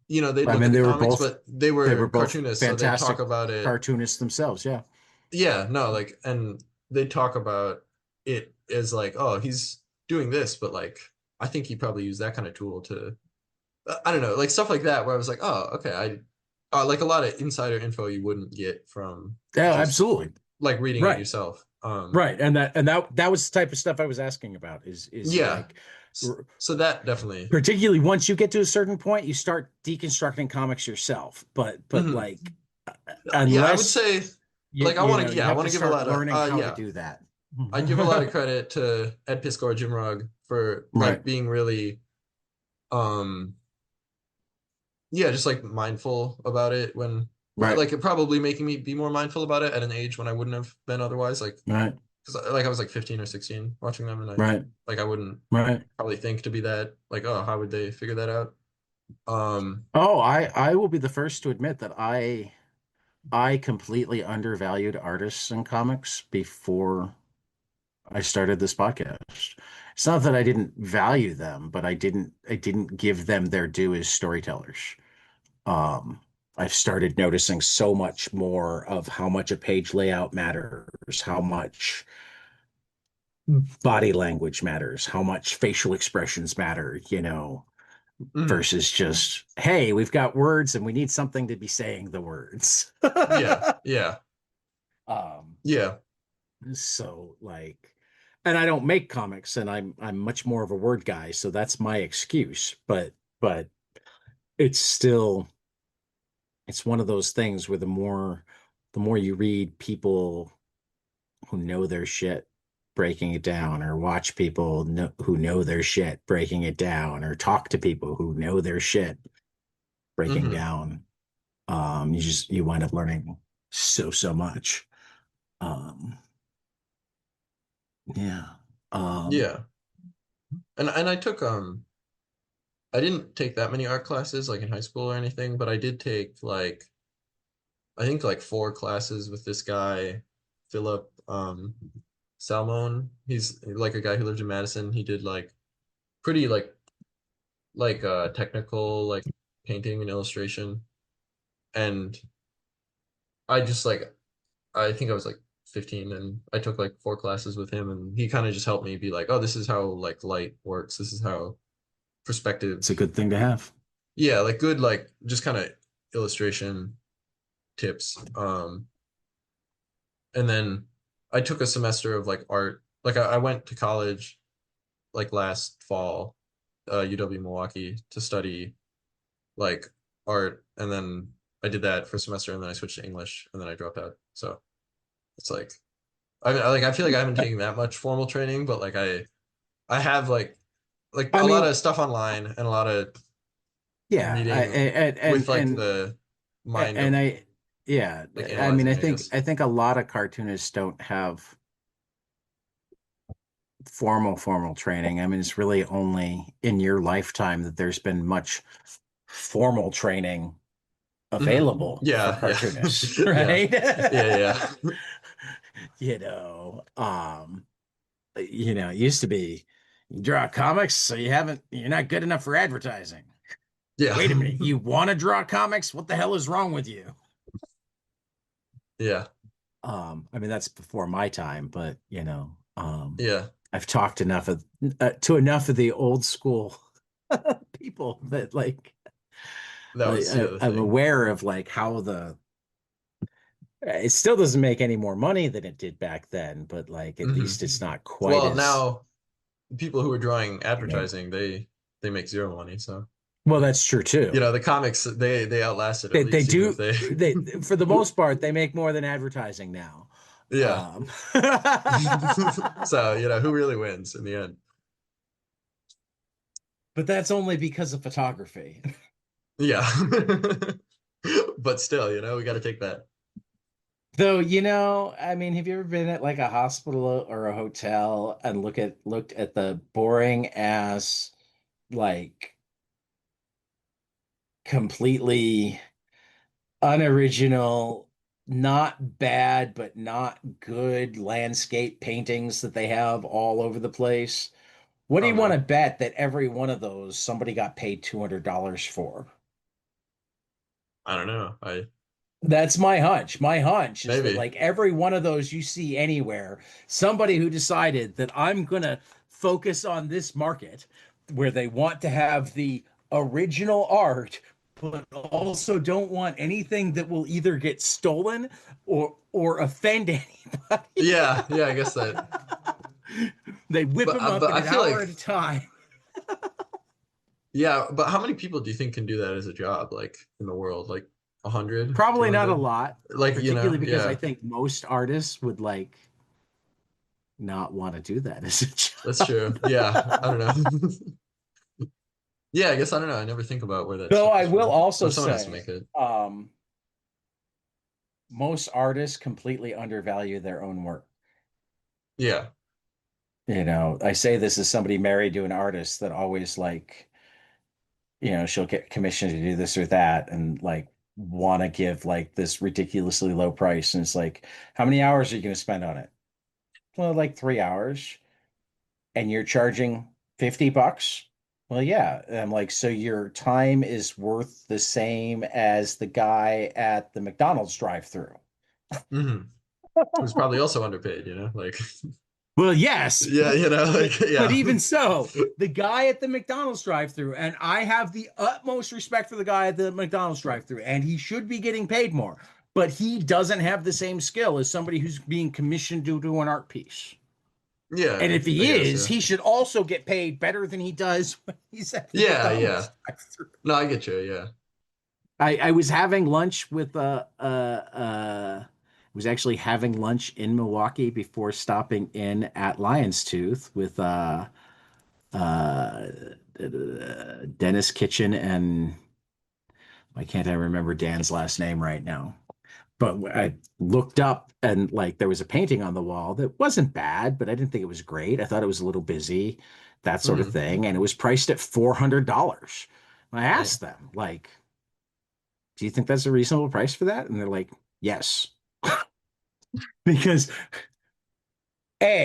they'd I look at mean, the comics, but they they were were both cartoonists, so they'd talk fantastic about it. cartoonists themselves. Yeah. Yeah, no, like, and they'd talk about it as like, oh, he's doing this, but like, I think he probably used that kind of tool to, I don't know, like stuff like that, where I was like, oh, okay, like a lot of insider info you wouldn't get from Yeah, just absolutely. like reading it Right. yourself. Right. That was the type of stuff I was asking about is Yeah, like so that definitely. particularly once you get to a certain point, you start deconstructing comics yourself. But Mhm. like Yeah, I would unless say like you I have want to to give a start lot of learning how to yeah, do that. I give a lot of credit to Ed Piskor, Jim Rugg for Right. like being really um yeah, just like mindful about it when Right. like it probably making me be more mindful about it at an age when I wouldn't have been otherwise, like Right. because like I was like 15 or 16 watching them and Right. I wouldn't Right. probably think to be that like, oh, how would they figure that out? Um Oh, I will be the first to admit that I completely undervalued artists in comics before I started this podcast. It's not that I didn't value them, but I didn't give them their due as storytellers. Um, I've started noticing so much more of how much a page layout matters, how much body language matters, how much facial expressions matter, mhm. versus just, hey, we've got words and we need something to be saying the words. Yeah, yeah, um, yeah. So like, and I don't make comics, and I'm much more of a word guy, so that's my excuse. But it's still it's one of those things where the more you read people who know their shit breaking it down, or watch people who know their shit breaking it down, or talk to people who know their shit breaking Hmm. down, you wind up learning so much. Um, yeah. Um, Yeah. And I took I didn't take that many art classes like in high school or anything, but I did take like I think like four classes with this guy, Philip Salmon. He's like a guy who lived in Madison. He did like pretty technical like painting and illustration. And I just like I think I was like 15 and I took like four classes with him and he kind of just helped me be like, oh, this is how like light works. This is how it's a perspective. good thing to have. Yeah, like good like just kind of illustration tips. And then I took a semester of like art. Like I went to college like last fall, UW Milwaukee to study like art, and then I did that for a semester, and then I switched to English, and then I dropped out. So it's like I feel like I haven't taken that much formal training, but like I have like I a lot mean, of stuff online and a lot of yeah, reading with like and the mind and of I, yeah, like I mean, I analyzing, I think guess. I think a lot of cartoonists don't have formal training. I mean, it's really only in your lifetime that there's been much formal training Hmm. available for Yeah, yeah, cartoonists, yeah, right? yeah, yeah. You know, it used to be you draw comics, so you're not good enough for advertising. Yeah. Wait a minute, you want to draw comics? What the hell is wrong with you? Yeah. I mean, that's before my time, but Yeah. I've talked enough of to enough of the old school people that like That would see the I'm thing. aware of like how the it still doesn't make any more money than it did back then, but like at Hmm. least it's not quite Well, as, now people who are drawing you know. advertising, they make zero money. So, Well, that's true too. the comics they outlast it They at they least, even if do they they for the most part they make more than advertising now. yeah. Um, So, who really wins in the end? but that's only because of photography. Yeah. But still, we got to take that. Though, I mean, have you ever been at like a hospital or a hotel and looked at the boring ass, like completely unoriginal, not bad, but not good landscape paintings that they have all over the place? What do Oh you want to no. bet that every one of those somebody got paid $200 for? I don't know. I That's my hunch. My hunch is that maybe. like every one of those you see anywhere, somebody who decided that I'm gonna focus on this market where they want to have the original art, but also don't want anything that will either get stolen or offend anybody. Yeah, yeah, I guess that. They whip But them up but in I an feel hour like at a time. yeah, but how many people do you think can do that as a job, like in the world? Like 100, Probably not a 200? lot, Like, particularly because I yeah, think most artists would like not want to do that as a that's job. true. Yeah, I don't know. Yeah, I guess I don't know. I never think about where that Though stuff I is will from. also But someone has to say, make it. most artists completely undervalue their own work. Yeah. I say this as somebody married to an artist that always like, she'll get commissioned to do this or that and like want to give like this ridiculously low price. And it's like, how many hours are you going to spend on it? Well, like 3 hours. And you're charging $50? Well, yeah. I'm like, so your time is worth the same as the guy at the McDonald's drive-through. Hmm. Who's probably also underpaid, like Well, yes, yeah, like but yeah. even so, the guy at the McDonald's drive-through, and I have the utmost respect for the guy at the McDonald's drive-through, and he should be getting paid more, but he doesn't have the same skill as somebody who's being commissioned to do an art piece. And Yeah, if I he guess, is, yeah. he should also get paid better than he does when he's at the Yeah, yeah. McDonald's drive-through. No, I get you, yeah. I was having lunch with was actually having lunch in Milwaukee before stopping in at Lion's Tooth with uh, Dennis Kitchen and why can't I remember Dan's last name right now? But I looked up and like there was a painting on the wall that wasn't bad, but I didn't think it was great. I thought it was a little busy, that sort of Hmm. thing, and it was priced at $400. I asked Dang. them, like, do you think that's a reasonable price for that? And they're like, yes. Because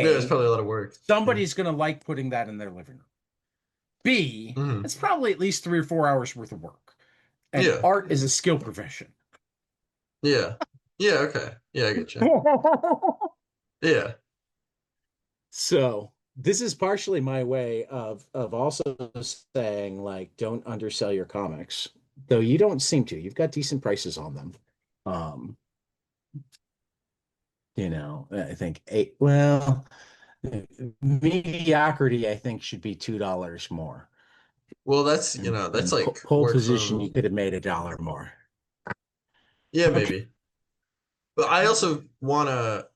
Yeah, it's A, probably a lot of work. Yeah. somebody's going to like putting that in their living room. B, Hmm. it's probably at least 3 or 4 hours worth of work. And Yeah. art is a skill profession. Yeah. Yeah, okay. Yeah, I get you. Yeah. So this is partially my way of also saying like don't undersell your comics, though you don't seem to. You've got decent prices on them. Um, I think mediocrity I think should be $2 more. Well, that's, that's And like pole work position, you from could have made $1 more. yeah, Okay. maybe. But I also want to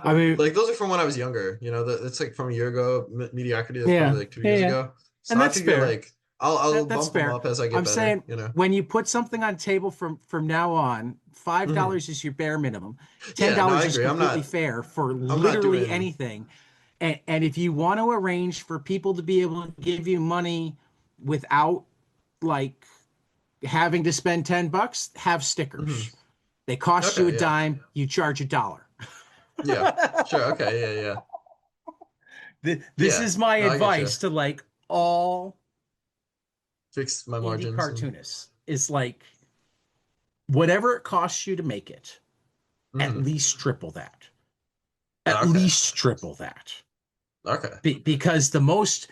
I mean, like those are from when I was younger, that's like from a year ago. Mediocrity, that's yeah, probably like two yeah, years yeah. ago. So And I that's figure fair. like I'll That's bump them fair. up as I get I'm better, saying when you put something on table from now on, five Hmm. dollars is your bare minimum. ten Yeah, no, I dollars is agree. completely fair for I'm not literally doing anything. And if you want to arrange for people to be able to give you money without like having to spend $10, have mhm. stickers. They cost you a Okay, yeah. dime, you charge $1. Yeah. Sure. Okay, yeah, yeah. This Yeah. is my No, I get you. advice to like all fix my indie margins. cartoonists is like whatever it costs you to make it, at Mhm. least triple that. At Okay. least triple that. Okay. Because the most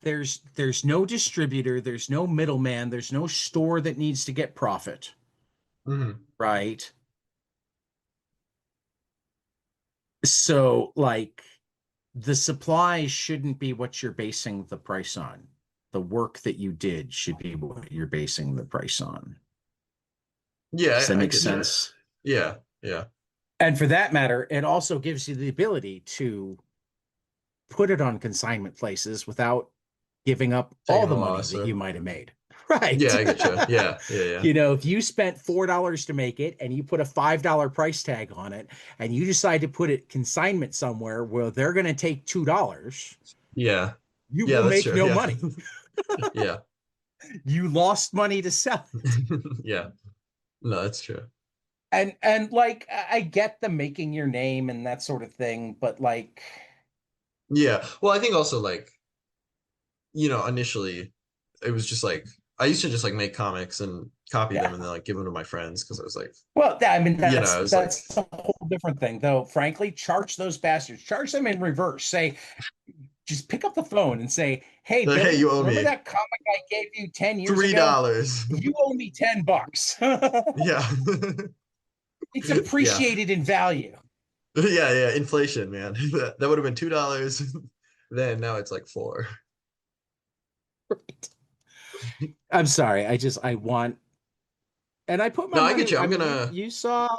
there's no distributor, there's no middleman, there's no store that needs to get profit, Hmm. right? So like the supply shouldn't be what you're basing the price on. The work that you did should be what you're basing the price on. Does Yeah, that I make get you. sense? Yeah. Yeah. And for that matter, it also gives you the ability to put it on consignment places without giving up all Taking a the money loss that you or might have made. Right. yeah, I get you. Yeah. Yeah. Yeah. You know, if you spent $4 to make it and you put a $5 price tag on it and you decide to put it consignment somewhere where they're going to take $2, Yeah. you Yeah, will that's make true. no Yeah. money. Yeah. You lost money to sell it. Yeah. No, that's true. And like I get the making your name and that sort of thing, but like Yeah. Well, I think also like, initially it was just like I used to just like make comics and copy them yeah. and then like give them to my friends because I was like, Well, I mean it that's was like, that's a whole different thing, though. Frankly, charge those bastards. Charge them in reverse. Say, just pick up the phone and say, "Hey, hey, Billy, you owe remember me that comic I gave you 10 years ago? $3. You owe me $10. Yeah. It's Yeah. appreciated in value." Yeah, yeah, inflation, man. That would have been $2 then. Now it's like four. Right. I'm sorry. I want, and I put my No, I get money. you. I I'm mean, you gonna. you saw.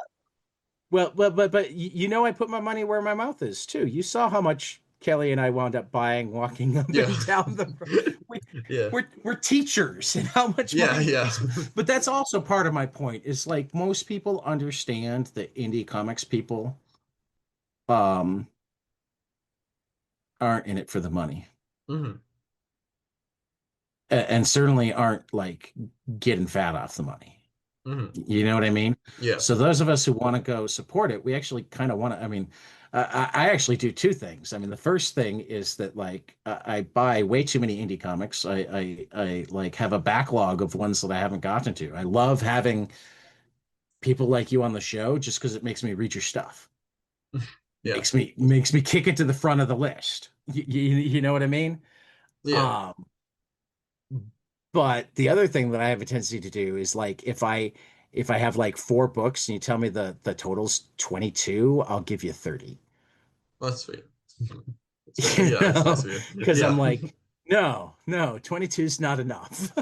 Well, but you know, I put my money where my mouth is too. You saw how much Kelly and I wound up buying walking up Yeah. and down the. We, Yeah. we're teachers, and how much Yeah. money Yeah. we. But that's also part of my point. Is like most people understand that indie comics people um aren't in it for the money, Hmm. and certainly aren't like getting fat off the money. Hmm. You know what I mean? Yeah. So those of us who want to go support it, we actually kind of want to. I mean, I actually do two things. I mean, the first thing is that like I buy way too many indie comics. I like have a backlog of ones that I haven't gotten to. I love having people like you on the show just because it makes me read your stuff. Yeah. Makes me kick it to the front of the list. You know what I mean? Yeah. Um, But the other thing that I have a tendency to do is like if I have like four books and you tell me the total's 22, I'll give you 30. Well, that's sweet. That's fair. You Yeah, that's nice know, of you. because I'm Yeah. like, no, 22 is not enough.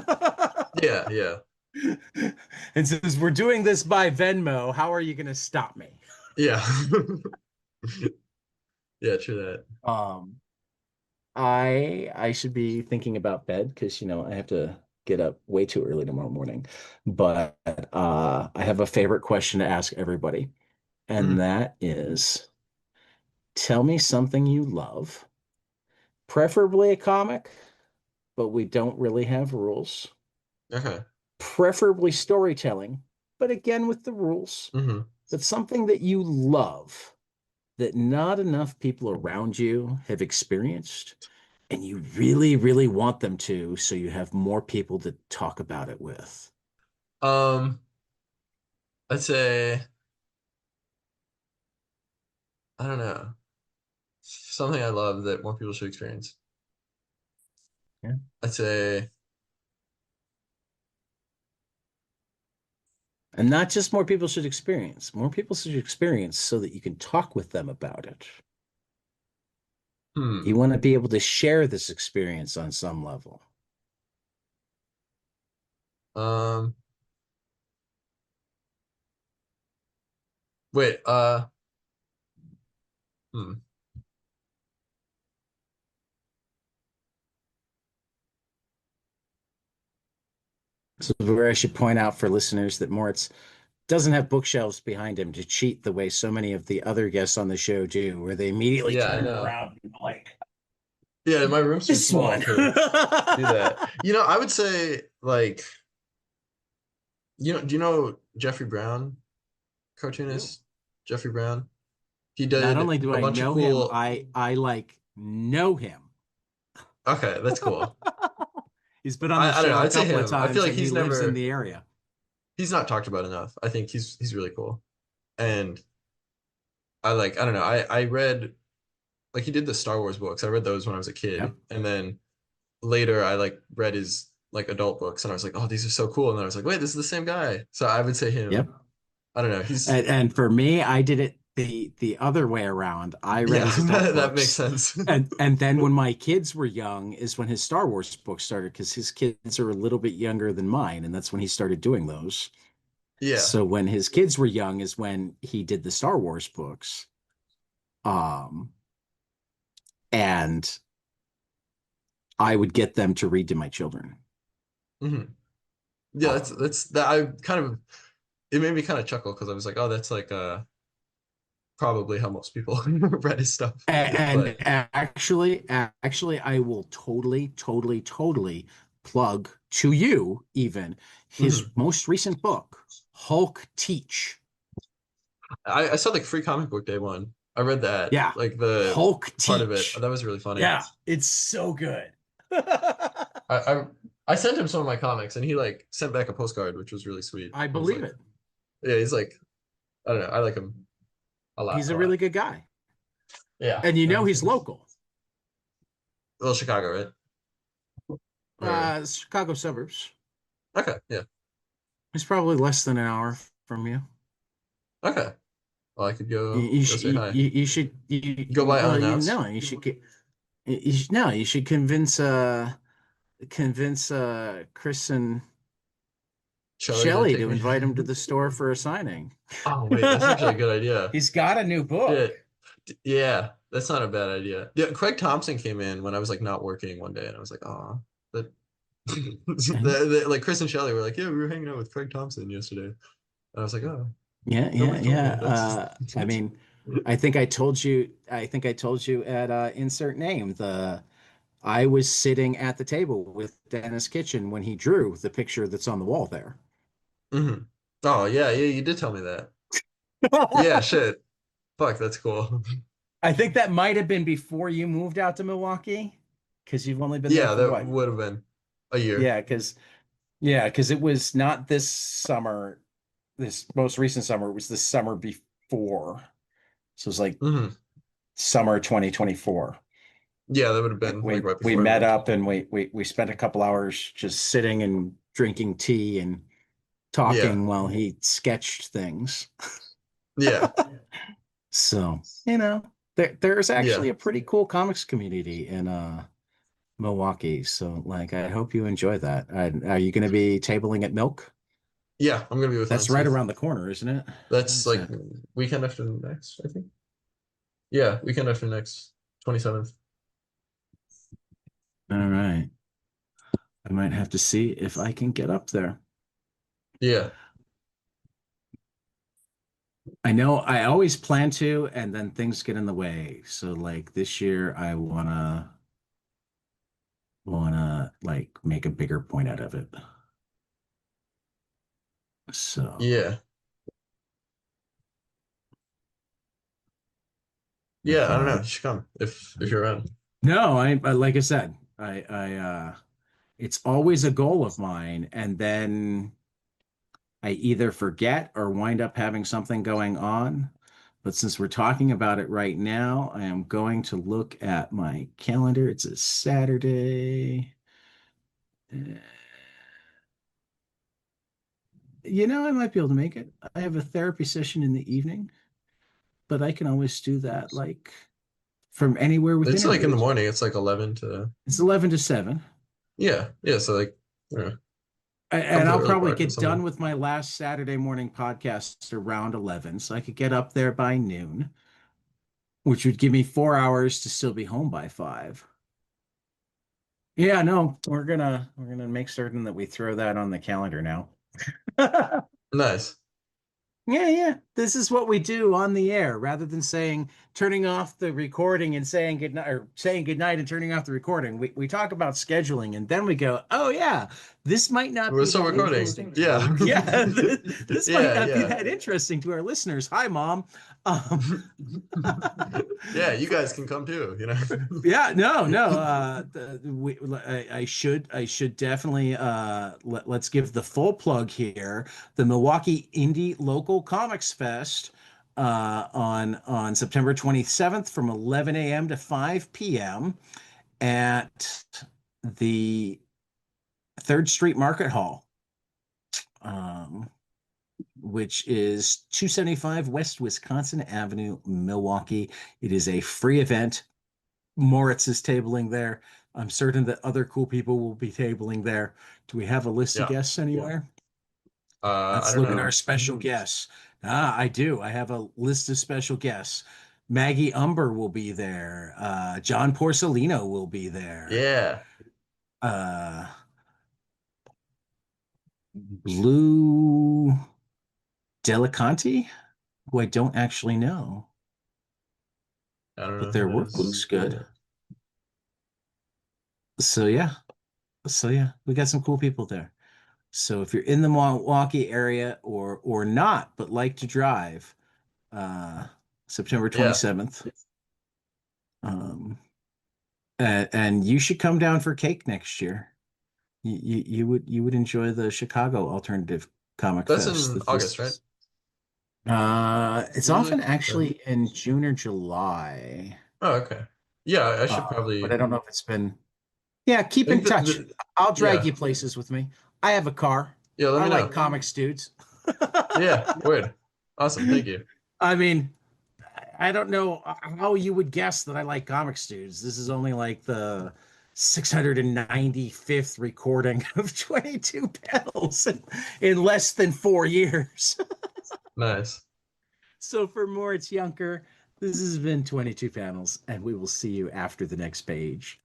Yeah. Yeah. And since we're doing this by Venmo, how are you going to stop me? Yeah. Yeah, true that. Um, I should be thinking about bed because I have to get up way too early tomorrow morning. But I have a favorite question to ask everybody, and Mhm. that is tell me something you love, preferably a comic, but we don't really have rules. Okay. Preferably storytelling, but again with the rules. Hmm. But something that you love that not enough people around you have experienced, and you really, really want them to, so you have more people to talk about it with. Um, I'd say I don't know. Something I love that more people should experience. Yeah. I'd say And not just more people should experience so that you can talk with them about it. You hmm. want to be able to share this experience on some level. Um, wait, hmm. So where I should point out for listeners that Moritz doesn't have bookshelves behind him to cheat the way so many of the other guests on the show do, where they immediately Yeah, I turn know. around and like, Yeah, my room's too this small one. to do that. I would say like, do you know Jeffrey Brown, Do. cartoonist? Jeffrey Brown. He Not did only do a I bunch of know him, cool, I like know him. Okay, that's cool. He's been on the I don't know. show a I'd say couple of him. I feel times like and he lives in the area. he's not talked about enough. I think he's really cool. And I don't know. I read like he did the Star Wars books. I read those when I was a Yep. kid. And then later I like read his like adult books and I was like, "Oh, these are so cool." And then I was like, "Wait, this is the same guy." So I would say him. Yep. I don't know. He's And for me, I did it the other way around. I read yeah, his adult that makes books. sense. And then when my kids were young is when his Star Wars books started because his kids are a little bit younger than mine, and that's when he started doing those. Yeah. So when his kids were young is when he did the Star Wars books. Um, and I would get them to read to my children. hmm Yeah, Um, that's that I kind of it made me kind of chuckle because I was like, "Oh, that's like probably how most people read his stuff." and But actually, I will totally plug to you even his mhm. most recent book, Hulk Teach. I saw like Free Comic Book Day one. I read that, Yeah, like the Hulk part of it. Teach. That was really funny. Yeah, it's so good. I, I I sent him some of my comics, and he like sent back a postcard, which was really sweet. I I was believe like, it. yeah, he's like, I don't know, I like him a lot, He's a a lot. really good guy. Yeah, And no, he's he's nice. local. Well, Chicago, right? Or Chicago suburbs. okay, yeah, He's probably less than an hour from you. okay. Well, I could You, go you go should, say hi. you should, Go by well, unannounced. you should get, no, you should convince Chris and Shelly to Shelly take to me. invite him to the store for a signing. Oh wait, that's actually a good idea. He's got a new book. Shit. Yeah, that's not a bad idea. Yeah, Craig Thompson came in when I was like not working one day, and I was like, oh, that like Chris and Shelly were like, yeah, we were hanging out with Craig Thompson yesterday. And I was like, oh, nobody told me. Yeah. That's I mean, I think I told you at insert name I was sitting at the table with Dennis Kitchen when he drew the picture that's on the wall there. hmm Oh yeah, yeah, you did tell me that. Yeah, shit. Fuck, that's cool. I think that might have been before you moved out to Milwaukee because you've only been there Yeah, for that what? would have been a year. Yeah, because it was not this summer, this most recent summer, it was the summer before. So it was like hmm summer 2024. Yeah, that would have Like been like right we before I met moved. up and we spent a couple hours just sitting and drinking tea and Yeah, talking while he sketched things. yeah, So, there's yeah, actually a pretty cool comics community in Milwaukee. So, like, I hope you enjoy that. Are you going to be tabling at Milk? yeah. I'm gonna be with That's Lance. right around the corner, isn't it? When That's is like that? weekend after next, I think. Yeah, weekend after next, 27th. All right. I might have to see if I can get up there. Yeah. I know I always plan to, and then things get in the way. So, like this year, I wanna like make a bigger point out of it. So, Yeah. if Yeah, I don't know. You should come if you're around. no, like I said, it's always a goal of mine, and then I either forget or wind up having something going on. But since we're talking about it right now, I am going to look at my calendar. It's a Saturday. Uh, I might be able to make it. I have a therapy session in the evening, but I can always do that like from anywhere It's within like in the reach. morning. It's like 11 to It's 11 to 7. yeah. Yeah, so like come And to the I'll early probably part or get done something. with my last Saturday morning podcast around 11, so I could get up there by noon, which would give me 4 hours to still be home by 5. Yeah, no, we're gonna make certain that we throw that on the calendar now. Nice. Yeah, yeah. this is what we do on the air rather than saying turning off the recording and saying goodnight or saying goodnight and turning off the recording. We talk about scheduling and then we go, oh yeah, this might not We're be still that recording. interesting to Yeah. yeah, this might Yeah, not be yeah. that interesting to our listeners. Hi, mom. Um, Yeah, you guys can come too, you know. yeah, no, no. I should definitely let's give the full plug here. The Milwaukee Indie Local Comics Fest on September 27th from 11 a.m. to 5 p.m. at the Third Street Market Hall, um, which is 275 West Wisconsin Avenue, Milwaukee. It is a free event. Moritz is tabling there. I'm certain that other cool people will be tabling there. Do we have a list of Yeah. guests anywhere? I Let's don't look at our know. special guests. Ah, I do. I have a list of special guests. Maggie Umber will be there. John Porcelino will be there. Yeah. Uh, Blue Delicanti, who I don't actually know, I don't but know their who that work is. looks good. So yeah, we got some cool people there. So if you're in the Milwaukee area or not, but like to drive, uh, September Yeah. 27th, and you should come down for cake next year. You would enjoy the Chicago Alternative Comic That's Fest. in August, right? It's Usually? often Or... actually in June or July, Oh, okay. Yeah, I should but I probably don't know if it's been. Yeah, keep I think in that touch. I'll drag yeah. you places with me. I have a car. Yeah, let I me like know. comics, dudes. Yeah, word. Awesome. Thank you. I mean, I don't know how you would guess that I like comics, dudes. This is only like the 695th recording of 22 panels in less than 4 years. Nice. So for Moritz Junker, this has been 22 panels, and we will see you after the next page.